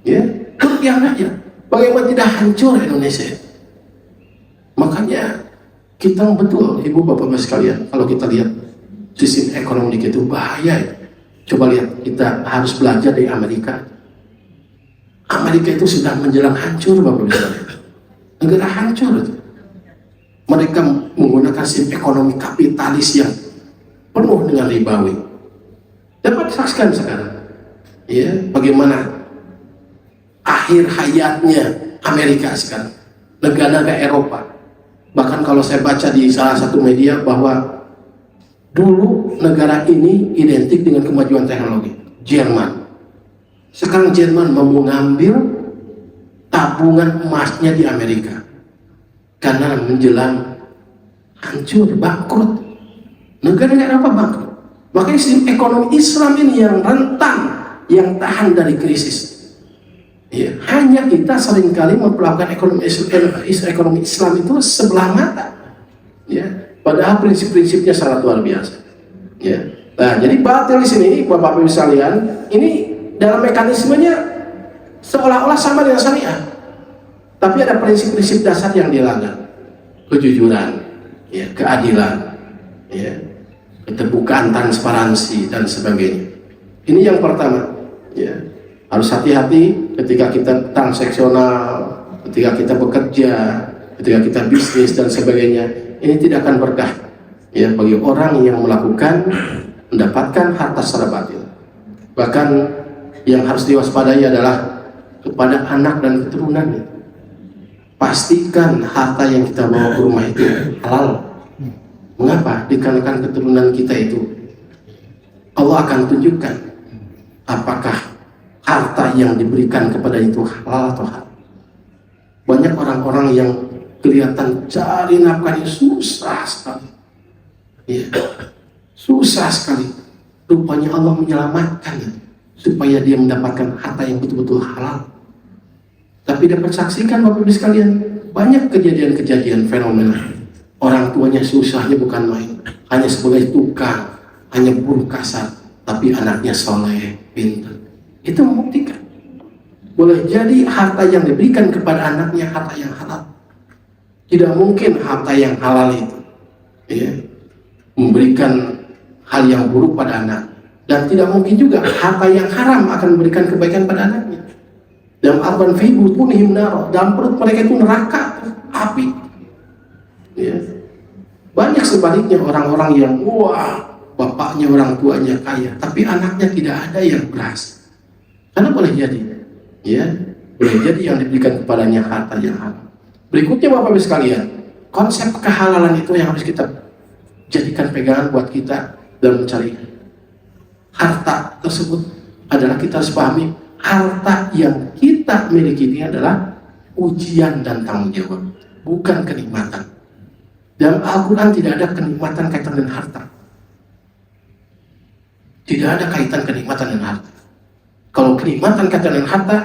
Ya, kerugian rakyat. Bagaimana tidak hancur Indonesia? Makanya kita betul, ibu bapak sekalian, kalau kita lihat sistem ekonomi kita itu bahaya ya. Coba lihat, kita harus belajar dari Amerika. Amerika itu sudah menjelang hancur bapak sekalian. Negara hancur itu. Mereka menggunakan sistem ekonomi kapitalis yang penuh dengan ribawi. Dapat saksikan sekarang, ya, bagaimana akhir hayatnya Amerika sekarang, negara-negara Eropa. Bahkan kalau saya baca di salah satu media bahwa dulu negara ini identik dengan kemajuan teknologi, Jerman. Sekarang Jerman mau mengambil tabungan emasnya di Amerika karena menjelang hancur, bangkrut. Negara-negara Eropa bangkrut. Makanya sistem ekonomi Islam ini yang rentan, yang tahan dari krisis. Ya, hanya kita seringkali memperlakukan ekonomi Islam itu sebelah mata. Ya, padahal prinsip-prinsipnya sangat luar biasa. Ya. Nah, jadi batil di sini, Bapak Ibu sekalian, ini dalam mekanismenya seolah-olah sama dengan syariah. Tapi ada prinsip-prinsip dasar yang dilanggar. Kejujuran, ya, keadilan, ya, keterbukaan, transparansi dan sebagainya. Ini yang pertama, ya. Harus hati-hati ketika kita transaksional, ketika kita bekerja, ketika kita bisnis dan sebagainya. Ini tidak akan berkah ya bagi orang yang mendapatkan harta secara batil. Bahkan yang harus diwaspadai adalah kepada anak dan keturunannya. pastikan harta yang kita bawa ke rumah itu halal. Mengapa? Dikarenakan keturunan kita itu Allah akan tunjukkan apakah harta yang diberikan kepada itu halal atau haram. Banyak orang-orang yang kelihatan cari nafkahnya susah sekali, ya, susah sekali. Rupanya Allah menyelamatkan supaya dia mendapatkan harta yang betul-betul halal. Tapi dapat saksikan Bapak Ibu sekalian, banyak kejadian-kejadian fenomena orang tuanya susahnya bukan main, hanya sebagai tukang, hanya buruh kasar, tapi anaknya soleh, pintar. Itu membuktikan boleh jadi harta yang diberikan kepada anaknya harta yang halal. Tidak mungkin harta yang halal itu, ya, memberikan hal yang buruk pada anak, dan tidak mungkin juga harta yang haram akan memberikan kebaikan pada anaknya. Dalam Al-Quran, fi butunihim nar, dalam perut mereka itu neraka, api. Ya. Banyak sebaliknya orang-orang yang wah, bapaknya orang tuanya kaya, tapi anaknya tidak ada yang berhasil. Karena boleh jadi, ya, boleh jadi yang diberikan kepadanya harta yang haram. Berikutnya Bapak Ibu sekalian, konsep kehalalan itu yang harus kita jadikan pegangan buat kita dalam mencari harta tersebut. Adalah kita harus pahami harta yang kita miliki ini adalah ujian dan tanggung jawab, bukan kenikmatan. Dalam Al-Quran tidak ada kenikmatan kaitan dengan harta. Tidak ada kaitan kenikmatan dengan harta. Kalau kenikmatan kaitan dengan harta,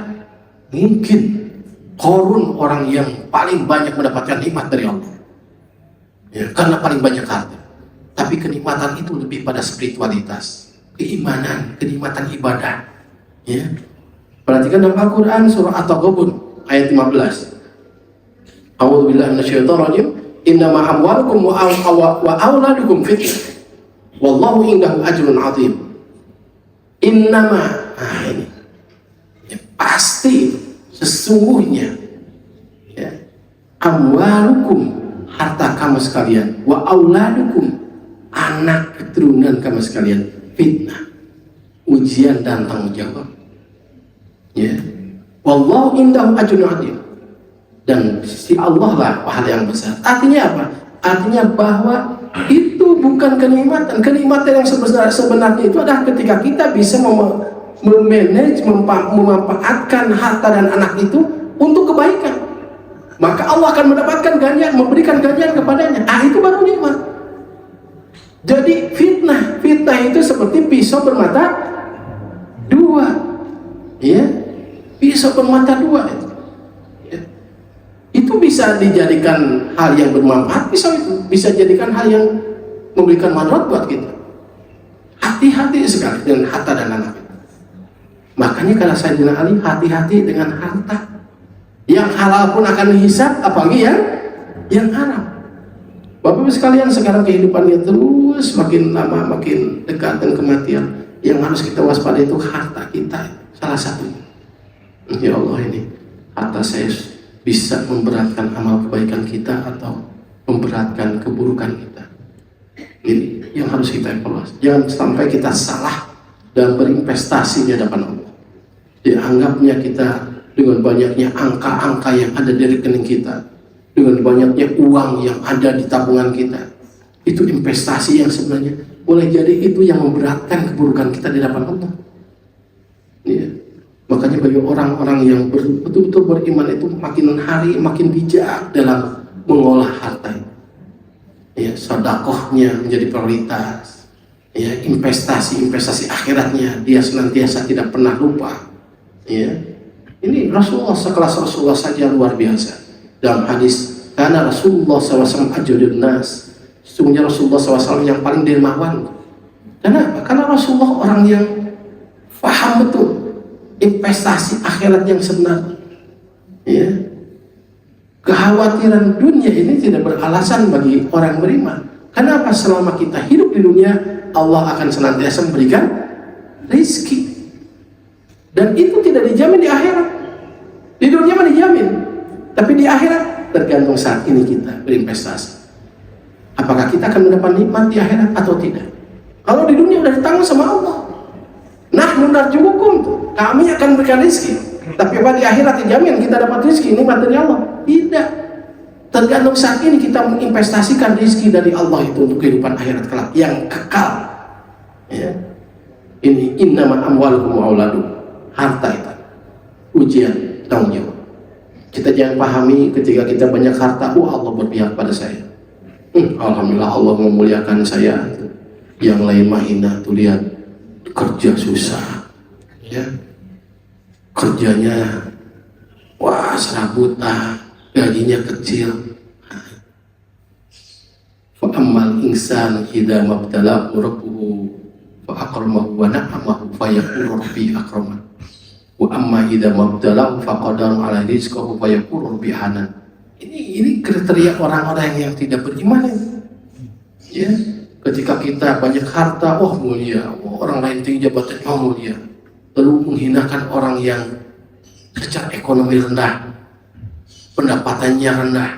mungkin Qarun orang yang paling banyak mendapatkan nikmat dari Allah, ya, karena paling banyak harta. Tapi kenikmatan itu lebih pada spiritualitas, keimanan, kenikmatan ibadah. Ya. Perhatikan dalam Al-Quran surah At-Taghabun ayat 15. A'udzubillahi minasyaitonirrajim. Innama amwalukum wa auladukum fitnah. Wallahu indahu ajrun 'adzim. Innama, nah ini, ya, pasti sesungguhnya, ya, amwalukum, harta kamu sekalian, wa auladukum, anak keturunan kamu sekalian, fitnah, ujian dan tanggung jawab. Ya, wallahu indahu ajrun 'adzim, dan sisi Allah lah pahala yang besar. Artinya apa? Artinya bahwa itu bukan kenikmatan. Kenikmatan yang sebenarnya itu adalah ketika kita bisa memanage, memanfaatkan harta dan anak itu untuk kebaikan. Maka Allah akan mendapatkan ganjaran, memberikan ganjaran kepadanya. Itu baru nikmat. Jadi fitnah itu seperti pisau bermata dua, ya, pisau bermata dua itu. Itu bisa dijadikan hal yang bermanfaat, pisau itu bisa jadikan hal yang memberikan manfaat buat kita. Hati-hati sekali dengan harta dan anak. Makanya kalau Sayyidina Ali hati-hati dengan harta. Yang halal pun akan dihisab, apalagi yang haram. Bapak Ibu sekalian, sekarang kehidupannya terus makin lama makin dekat dengan kematian. Yang harus kita waspada itu harta kita, salah satunya. Ya Allah, ini harta saya bisa memberatkan amal kebaikan kita atau memberatkan keburukan kita. Ini yang harus kita evaluasi. Jangan sampai kita salah dalam berinvestasi di hadapan Allah. Dianggapnya kita dengan banyaknya angka-angka yang ada di rekening kita, dengan banyaknya uang yang ada di tabungan kita, itu investasi yang sebenarnya boleh jadi itu yang memberatkan keburukan kita di hadapan Allah. Ya. Makanya bagi orang-orang yang betul-betul beriman itu makin hari makin bijak dalam mengolah harta. Ya, sedekahnya menjadi prioritas. Ya, investasi akhiratnya dia senantiasa tidak pernah lupa. Ya. Ini Rasulullah, sekelas Rasulullah saja luar biasa. Dalam hadis, karena Rasulullah SAW ajudun nas. Sesungguhnya Rasulullah SAW yang paling dermawan. Kenapa? Karena Rasulullah orang yang paham betul investasi akhirat yang sebenarnya. Ya. Kekhawatiran dunia ini tidak beralasan bagi orang beriman. Kenapa? Selama kita hidup di dunia, Allah akan senantiasa memberikan rezeki. Dan itu tidak dijamin di akhirat. Di dunia mah dijamin, tapi di akhirat tergantung saat ini kita berinvestasi. Apakah kita akan mendapat nikmat di akhirat atau tidak? Kalau di dunia sudah ditanggung sama Allah, nah narjuukum tuh, kami akan berikan rezeki. Tapi apa di akhirat dijamin kita dapat rezeki ini dari Allah? Tidak. Tergantung saat ini kita menginvestasikan rezeki dari Allah itu untuk kehidupan akhirat kelak yang kekal. Ya. Ini innama amwalukum wa auladukum, harta itu ujian, tanggung jawab. Kita jangan pahami ketika kita banyak harta, Allah berpihak pada saya. Alhamdulillah Allah memuliakan saya. Yang lain mah hina, tuh lihat kerja susah, ya kerjanya wah serabutan, gajinya kecil. Fa ammal insan idza mabtalahu rabbuhu fa akramahu wa na'amahu fa yaqulu rabbi akraman. Wa amma idza mabtalahu fa qadara ala rizqihi fa yaqulu rabbi hanan. Ini kriteria orang-orang yang tidak beriman ya. Ketika kita banyak harta, mulia, orang lain tinggi jabatan, mulia, lalu menghinakan orang yang secara ekonomi rendah, pendapatannya rendah,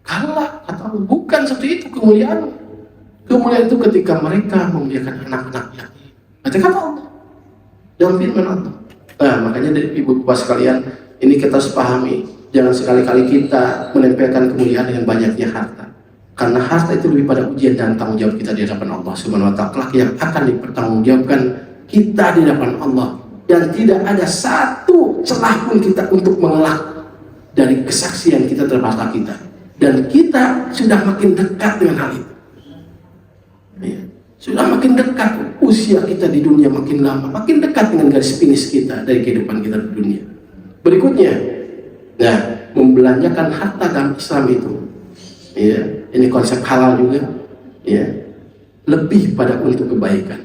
kalah, kata Allah. Bukan seperti itu kemuliaan. Kemuliaan itu ketika mereka memuliakan anak-anaknya. Kata Allah dalam firman Allah. Nah, makanya dari ibu bapak sekalian, ini kita harus pahami, jangan sekali-kali kita menempelkan kemuliaan dengan banyaknya harta. Karena harta itu lebih pada ujian dan tanggung jawab kita di hadapan Allah Subhanahu wa Ta'ala yang akan dipertanggungjawabkan kita di hadapan Allah, dan tidak ada satu celah pun kita untuk mengelak dari kesaksian kita terhadap harta kita, dan kita sudah makin dekat dengan hal itu ya. Sudah makin dekat, usia kita di dunia makin lama, makin dekat dengan garis finish kita dari kehidupan kita di dunia. Berikutnya, nah, membelanjakan harta dalam Islam itu ya, ini konsep halal juga ya, lebih pada untuk kebaikan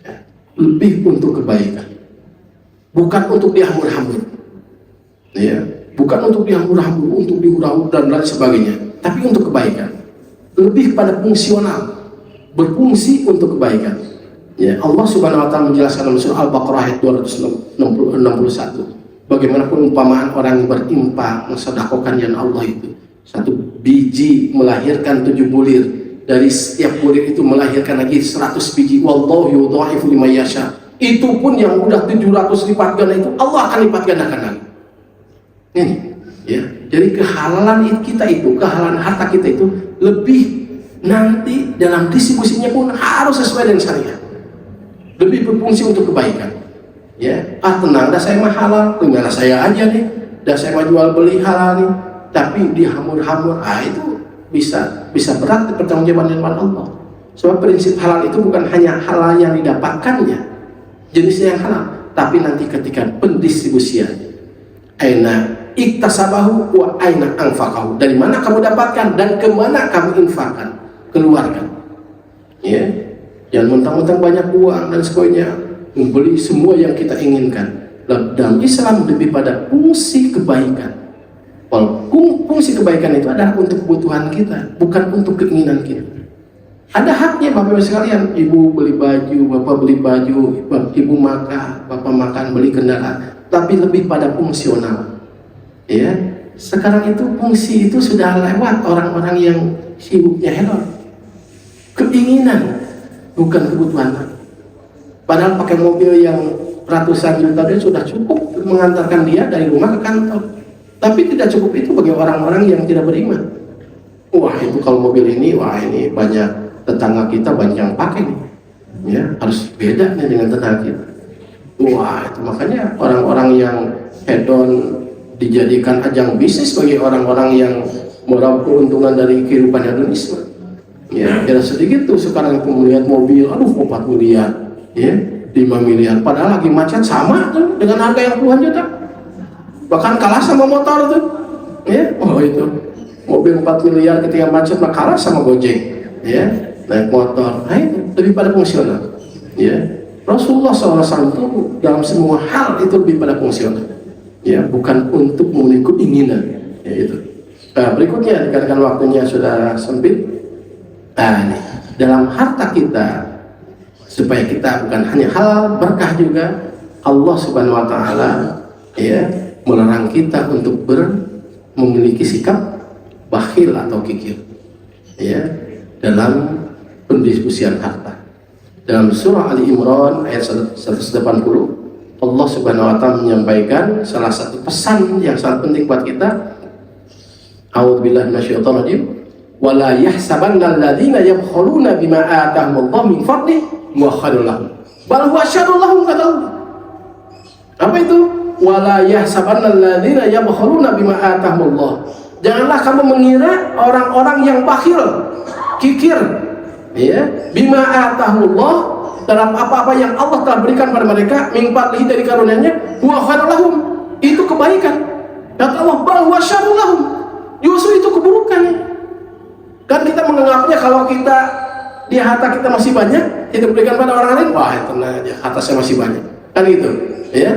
ya, lebih untuk kebaikan, bukan untuk dihambur-hambur ya, bukan untuk dihambur-hambur, untuk dihura-hura dan lain sebagainya, tapi untuk kebaikan, lebih pada fungsional, berfungsi untuk kebaikan ya. Allah Subhanahu wa Ta'ala menjelaskan dalam surah Al-Baqarah ayat 261 bagaimana perumpamaan orang yang berinfak mensedekahkan jalan Allah itu. Satu biji melahirkan 7 bulir, dari setiap bulir itu melahirkan lagi 100 biji. Wallahu yudha'ifu liman yasha. Itu pun yang udah 700 lipat ganda itu Allah akan lipat gandakan lagi. Ini ya. Jadi kehalalan kita itu, kehalalan harta kita itu lebih nanti dalam distribusinya pun harus sesuai dengan syariat. Lebih berfungsi untuk kebaikan. Ya, tenang, dah saya mah halal, tinggal saya aja nih. Dah saya mah jual beli halal nih. Tapi dihamur-hamur, itu bisa berat pertanggungjawaban di depan Allah. Sebab prinsip halal itu bukan hanya halal yang didapatkannya, jenisnya yang halal, tapi nanti ketika pendistribusian, aina iktasabahu wa aina anfaqahu, dari mana kamu dapatkan dan kemana kamu infakkan, keluarkan. Ya, jangan mentang-mentang banyak uang dan sebagainya, membeli semua yang kita inginkan. Dalam Islam lebih pada fungsi kebaikan. Fungsi kebaikan itu adalah untuk kebutuhan kita, bukan untuk keinginan kita. Ada haknya Bapak-Ibu sekalian, ibu beli baju, bapak beli baju, ibu makan, bapak makan, beli kendaraan, tapi lebih pada fungsional. Ya, sekarang itu fungsi itu sudah lewat orang-orang yang sibuknya hedon. Keinginan, bukan kebutuhan. Padahal pakai mobil yang ratusan juta dia sudah cukup mengantarkan dia dari rumah ke kantor. Tapi tidak cukup itu bagi orang-orang yang tidak beriman. Wah, itu kalau mobil ini, wah ini banyak tetangga kita banyak yang pakai nih. Ya, harus beda nih dengan tetangga kita. Wah, itu makanya orang-orang yang hedon dijadikan ajang bisnis bagi orang-orang yang meraup keuntungan dari kehidupan hedonisme. Ya, tidak sedikit tuh sekarang itu melihat mobil, 4 miliar, ya, 5 miliar. Padahal lagi macet sama tuh dengan harga yang puluhan juta. Bahkan kalah sama motor tuh, ya. Itu mobil 4 miliar ketika macet mah kalah sama Gojek, ya, naik motor. Itu lebih pada fungsional, ya. Rasulullah SAW itu dalam semua hal itu lebih pada fungsional, ya, bukan untuk memenuhi keinginan, ya itu. Nah, berikutnya dikarenakan waktunya sudah sempit, nih, dalam harta kita supaya kita bukan hanya halal berkah juga, Allah Subhanahu Wa Taala, ya, melarang kita untuk memiliki sikap bakhil atau kikir, ya, dalam pendistribusian harta. Dalam surah Ali Imran ayat 180, Allah Subhanahu wa taala menyampaikan salah satu pesan yang sangat penting buat kita. A'udzubillahi minasyaitonir rajim. Wala yahsabanna alladziina yabkhuluna bima aatahumullahu min fadlihi wa khairul lahum. Bal huwa syarrul lahum, kata Allah. Apa itu? Wala yahsabanna alladziina yabkhuluna bima aatahumullah. Janganlah kamu mengira orang-orang yang bakhil, kikir, ya, bima atahullah, dalam apa-apa yang Allah telah berikan pada mereka, min fadlihi, dari karunia-Nya, wa khairul lahum, itu kebaikan. Kata Allah, bal huwa syarrul lahum, justru itu keburukan. Kan kita menganggapnya kalau kita di harta kita masih banyak, kita berikan pada orang lain, wah tenang aja, harta saya masih banyak, kan gitu, ya.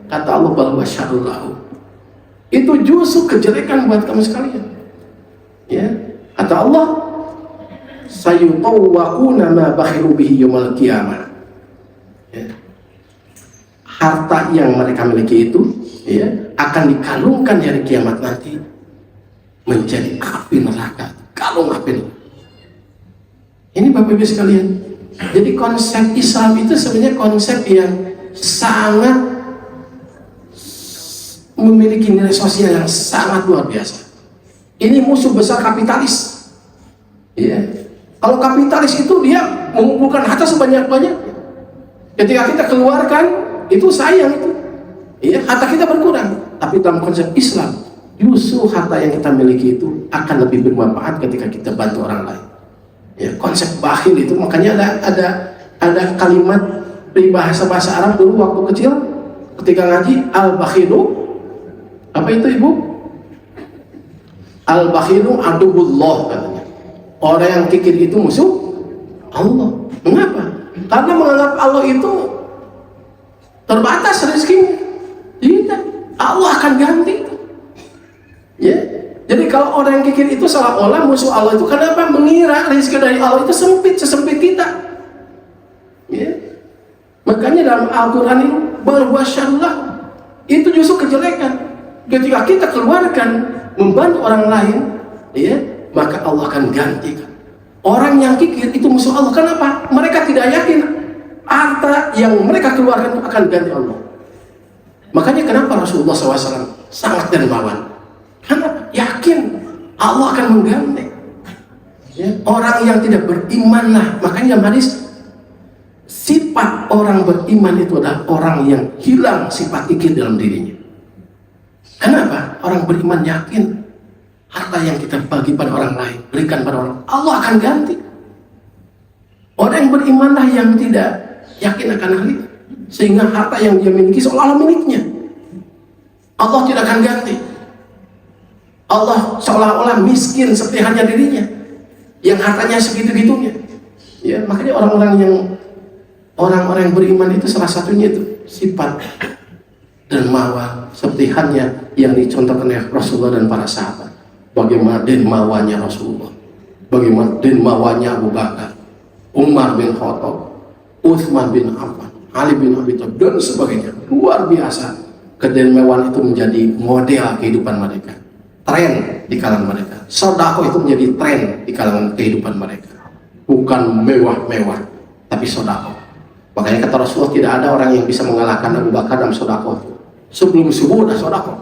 Kata Allah, bal huwa syarrul lahum, itu justru kejelekan buat kamu sekalian, ya. Kata Allah, sayutawwaquna ma bakhilu bihi yaumil qiyamah, ya. Harta yang mereka miliki itu, ya, akan dikalungkan di hari kiamat nanti menjadi api neraka, kalung api. Ini Bapak Ibu sekalian, jadi konsep Islam itu sebenarnya konsep yang sangat memiliki nilai sosial yang sangat luar biasa. Ini musuh besar kapitalis, ya. Kalau kapitalis itu dia mengumpulkan harta sebanyak-banyaknya, ketika kita keluarkan itu sayang itu, ya, harta kita berkurang. Tapi dalam konsep Islam, justru harta yang kita miliki itu akan lebih bermanfaat ketika kita bantu orang lain, ya. Konsep bakhil itu, makanya ada kalimat di bahasa Arab dulu waktu kecil ketika ngaji, al-bakhilu, apa itu Ibu? Al-bakhilu aduwwullah, katanya. Orang yang kikir itu musuh Allah. Mengapa? Karena menganggap Allah itu terbatas rezekinya. Tidak, Allah akan ganti. Ya. Jadi kalau orang yang kikir itu seolah-olah musuh Allah itu, kenapa mengira rezeki dari Allah itu sempit, sesempit kita? Ya. Makanya dalam Al-Quran ini, bal huwa syarrul lahum, itu justru kejelekan. Ketika kita keluarkan membantu orang lain, ya, maka Allah akan gantikan. Orang yang kikir itu musuh Allah. Kenapa? Mereka tidak yakin harta yang mereka keluarkan itu akan ganti Allah. Makanya kenapa Rasulullah SAW sangat dermawan? Karena yakin Allah akan mengganti, ya. Orang yang tidak beriman lah, makanya dalam hadis, sifat orang beriman itu adalah orang yang hilang sifat kikir dalam dirinya. Kenapa? Orang beriman yakin harta yang kita bagi pada orang lain, berikan pada orang, Allah akan ganti. Orang yang berimanlah yang tidak yakin akan hal itu, sehingga harta yang dia miliki seolah-olah miliknya. Allah tidak akan ganti. Allah seolah-olah miskin seperti hanya dirinya, yang hartanya segitu-gitunya. Ya, makanya orang-orang yang beriman itu salah satunya itu sifat dermawan seperti hanya yang dicontohkan oleh Rasulullah dan para sahabat. Bagaimana dermawannya Rasulullah, bagaimana dermawannya Abu Bakar, Umar bin Khattab, Utsman bin Affan, Ali bin Abi Thalib dan sebagainya. Luar biasa. Kedermawanan itu menjadi model kehidupan mereka, tren di kalangan mereka. Sedekah itu menjadi tren di kalangan kehidupan mereka. Bukan mewah-mewah, tapi sedekah. Makanya kata Rasulullah, tidak ada orang yang bisa mengalahkan Abu Bakar dalam sedekah. Sebelum subuh udah sedekah.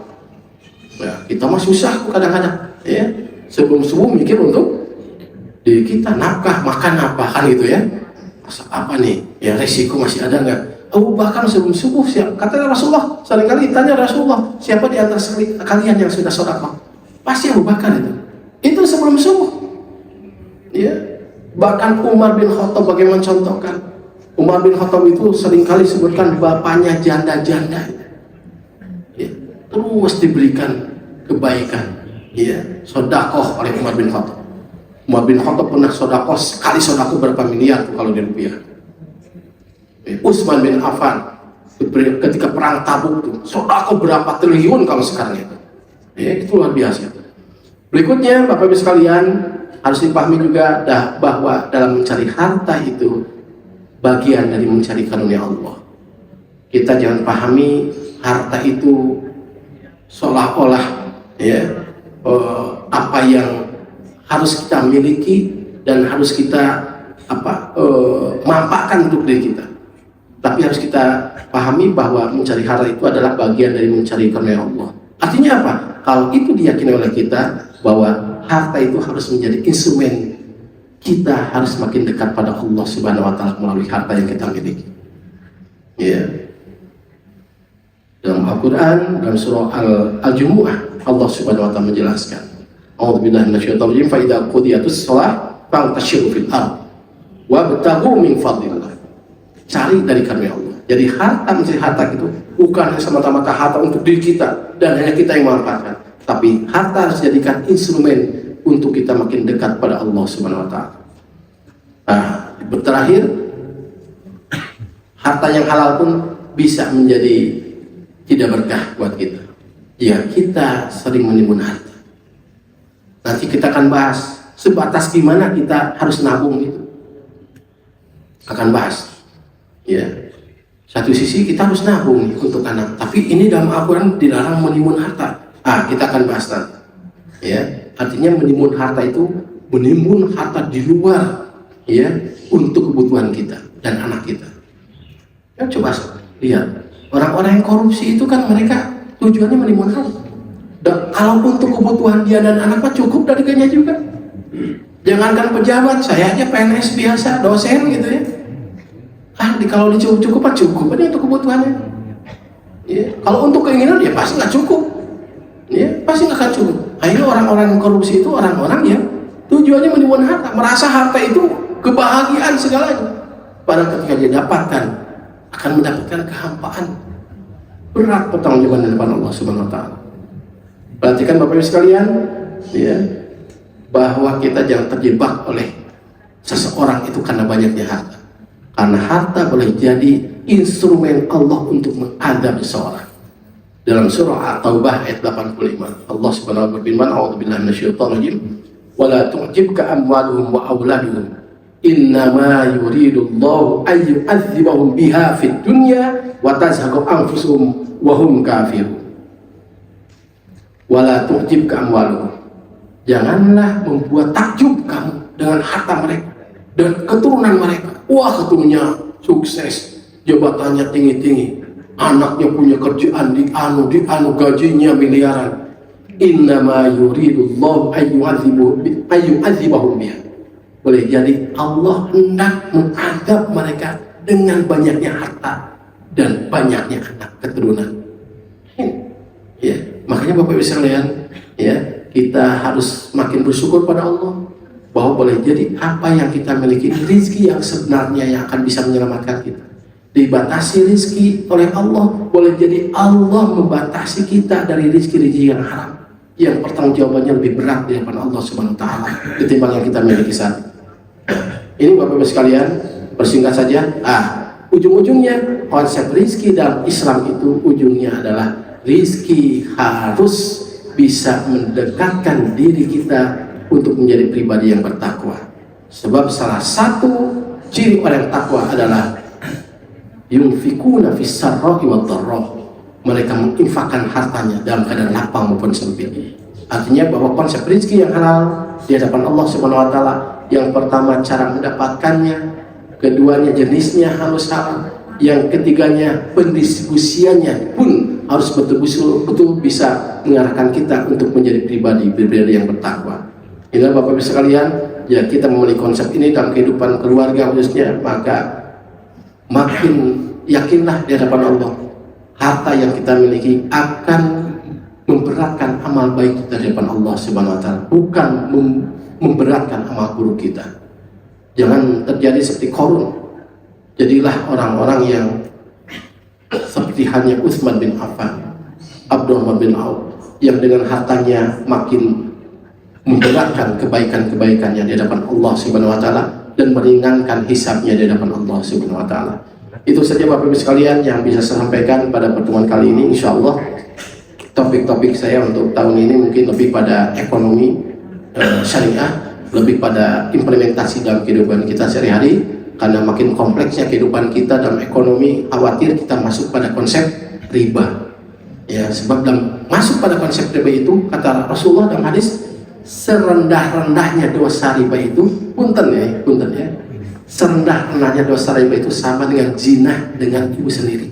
Ya, kita mah susah kadang-kadang, ya. Sebelum subuh mikir untuk diri kita, nafkah, makan apa, kan gitu ya. Masa apa nih? Ya resiko masih ada nggak? Abu Bakar sebelum subuh siap. Kata Rasulullah, seringkali ditanya Rasulullah, siapa di antara kalian yang sudah sedekah? Pasti Abu Bakar itu. Itu sebelum subuh. Ya. Bahkan Umar bin Khattab bagaimana contohkan? Umar bin Khattab itu seringkali sebutkan bapaknya janda-janda, ya, terus diberikan kebaikan, ya, sedekah oleh Umar bin Khattab. Umar bin Khattab pernah sedekah sekali sedekah berapa miliar tuh kalau di rupiah. Ya, Utsman bin Affan ketika perang Tabuk tuh sedekah berapa triliun kalau sekarang itu. Ya, itu luar biasa. Berikutnya Bapak Ibu sekalian, harus dipahami juga bahwa dalam mencari harta itu bagian dari mencari karunia Allah. Kita jangan pahami harta itu seolah-olah, ya, apa yang harus kita miliki dan harus kita manfaatkan untuk diri kita. Tapi harus kita pahami bahwa mencari harta itu adalah bagian dari mencari karunia Allah. Artinya apa? Kalau itu diyakini oleh kita bahwa harta itu harus menjadi instrumen kita harus makin dekat pada Allah Subhanahu wa taala melalui harta yang kita miliki. Ya. Dalam Al-Qur'an dalam surah Al-Jumu'ah Allah Subhanahu wa taala menjelaskan, A'udzubillahi minasyaitonir rajim, fa idza qudiyatus shalah fantashiru fil ardh wabtaghu min fadlillah. Cari dari karunia Allah. Jadi harta, mencari harta itu bukan semata-mata harta untuk diri kita dan hanya kita yang memanfaatkan, tapi harta harus dijadikan instrumen untuk kita makin dekat pada Allah Subhanahu wa taala. Nah, terakhir, harta yang halal pun bisa menjadi tidak berkah buat kita. Ya, kita sering menimbun harta. Nanti kita akan bahas sebatas gimana kita harus nabung itu. Akan bahas. Ya, satu sisi kita harus nabung untuk anak, tapi ini dalam Al-Quran dilarang menimbun harta. Kita akan bahas nanti. Ya, artinya menimbun harta itu menimbun harta di luar, ya, untuk kebutuhan kita dan anak kita. Ya, coba lihat orang-orang yang korupsi itu kan mereka tujuannya menimbun harta. Dan kalau untuk kebutuhan dia dan anak cukup dari gajinya juga. Jangankan pejabat, saya aja PNS biasa, dosen gitu ya. Kalau dicukup cukup aja untuk kebutuhannya. Ya. Kalau untuk keinginan ya pasti nggak cukup. Ya, pasti nggak akan cukup. Akhirnya orang-orang yang korupsi itu orang-orang yang tujuannya menimbun harta, merasa harta itu kebahagiaan segalanya. Padahal ketika dia dapatkan akan mendapatkan kehampaan, berat pertanggungjawaban di depan Allah Subhanahu wa taala. Perhatikan Bapak Ibu sekalian, ya, bahwa kita jangan terjebak oleh seseorang itu karena banyaknya harta. Karena harta boleh jadi instrumen Allah untuk mengadab seseorang. Dalam surah At-Taubah ayat 85, Allah Subhanahu wa taala berfirman, A'udzubillahi minasyaitonir rajim, wa la tu'jibka amwaluhum wa auladuhum, innama yuridullahu an yu'adzibahum biha fid dunya wa tazhaqu anfusuhum wa hum kafirun. Wa la tu'jibka amwaluhum. Janganlah membuat takjub kamu dengan harta mereka dan keturunan mereka. Wah, keturunannya sukses, jabatannya tinggi-tinggi, anaknya punya kerjaan di anu gajinya miliaran. Innama yuridullahu ayyu'adzibahum biha. Boleh jadi Allah hendak mengadab mereka dengan banyaknya harta dan banyaknya anak keturunan. Ya, makanya Bapak Ibu sekalian, ya, kita harus makin bersyukur pada Allah bahwa boleh jadi apa yang kita miliki rezeki yang sebenarnya yang akan bisa menyelamatkan kita. Dibatasi rezeki oleh Allah, boleh jadi Allah membatasi kita dari rezeki-rezeki yang haram, yang pertanggungjawabannya lebih berat di hadapan Allah Subhanahu wa taala ketimbang yang kita miliki saat ini. Ini Bapak Ibu sekalian, persingkat saja. Ujung-ujungnya konsep rezeki dalam Islam itu ujungnya adalah rezeki harus bisa mendekatkan diri kita untuk menjadi pribadi yang bertakwa. Sebab salah satu ciri orang takwa adalah yunfikuna fis sarra'i wad dharra. Mereka menginfakkan hartanya dalam keadaan lapang maupun sempit. Artinya bahwa konsep rezeki yang halal di hadapan Allah Subhanahu wa taala, yang pertama cara mendapatkannya, keduanya jenisnya harus halal, yang ketiganya pendistribusiannya pun harus betul-betul bisa mengarahkan kita untuk menjadi pribadi yang bertakwa. Inilah Bapak Ibu sekalian, ya, kita memiliki konsep ini dalam kehidupan keluarga khususnya, maka makin yakinlah di hadapan Allah, harta yang kita miliki akan memberatkan amal baik kita di hadapan Allah Subhanahu wa taala, bukan memberatkan amal buruk kita. Jangan terjadi seperti Qarun. Jadilah orang-orang yang seperti halnya Utsman bin Affan, Abdurrahman bin Auf, yang dengan hartanya makin memberatkan kebaikan-kebaikannya di hadapan Allah Subhanahu wa taala dan meringankan hisabnya di hadapan Allah Subhanahu wa taala. Itu saja Bapak Ibu sekalian yang bisa saya sampaikan pada pertemuan kali ini. Insyaallah topik-topik saya untuk tahun ini mungkin lebih pada ekonomi syariah, lebih pada implementasi dalam kehidupan kita sehari-hari, karena makin kompleksnya kehidupan kita dalam ekonomi, khawatir kita masuk pada konsep riba. Ya, sebab dalam masuk pada konsep riba itu, kata Rasulullah dalam hadis, serendah-rendahnya dosa riba itu, punten ya, Serendah-rendahnya dosa riba itu sama dengan zina dengan ibu sendiri.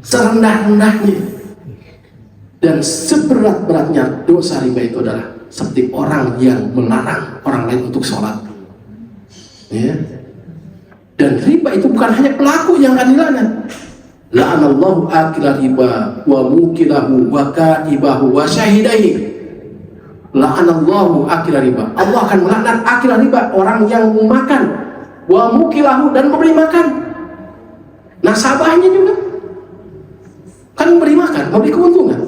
Serendah-rendahnya. Dan seberat-beratnya dosa riba itu adalah seperti orang yang melarang orang lain untuk sholat. Ya. Dan riba itu bukan hanya pelaku yang akan dilaknat. La'anallahu akila riba wa mukilahu wa kaibahu wa syahidaihi. La'anallahu akila riba. Allah akan melaknat akila riba, orang yang makan, wa mukilahu, dan memberi makan. Nasabahnya juga kan memberi makan, memberi keuntungan.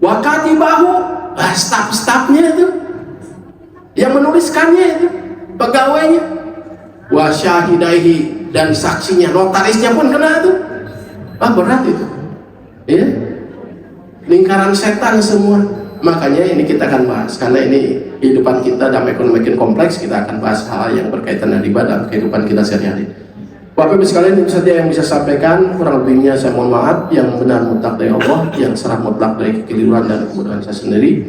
Wa katibahu, staf-stafnya itu, yang menuliskannya itu, pegawainya. Wa syahidaihi, dan saksinya, notarisnya pun kena itu. Berat itu. Ya. Lingkaran setan semua. Makanya ini kita akan bahas, karena ini kehidupan kita dalam ekonomi makin kompleks. Kita akan bahas hal yang berkaitan dengan riba dalam kehidupan kita sehari-hari. Bapak Ibu sekalian, itu saja yang bisa sampaikan. Kurang lebihnya saya mohon maaf. Yang benar mutlak dari Allah, yang salah mutlak dari kekeliruan dan kemudahan saya sendiri.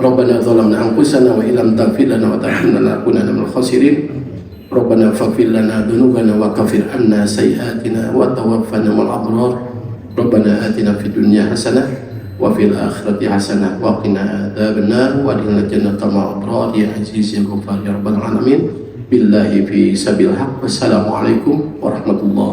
Rabbana zalamna anfusana wa illam taghfir lana wa tarhamna lanakunanna minal khasirin. Rabbana faghfir lana dzunubana wa kaffir 'anna sayyi'atina wa tawaffana ma'al abrar. Rabbana atina fid dunya hasanah wa fil akhirati hasanah wa qina adzabannar wa adkhilna jannata ma'al abrar ya aziz ya ghaffar ya rabbal alamin. Billahi fi sabil haq. Wassalamualaikum warahmatullahi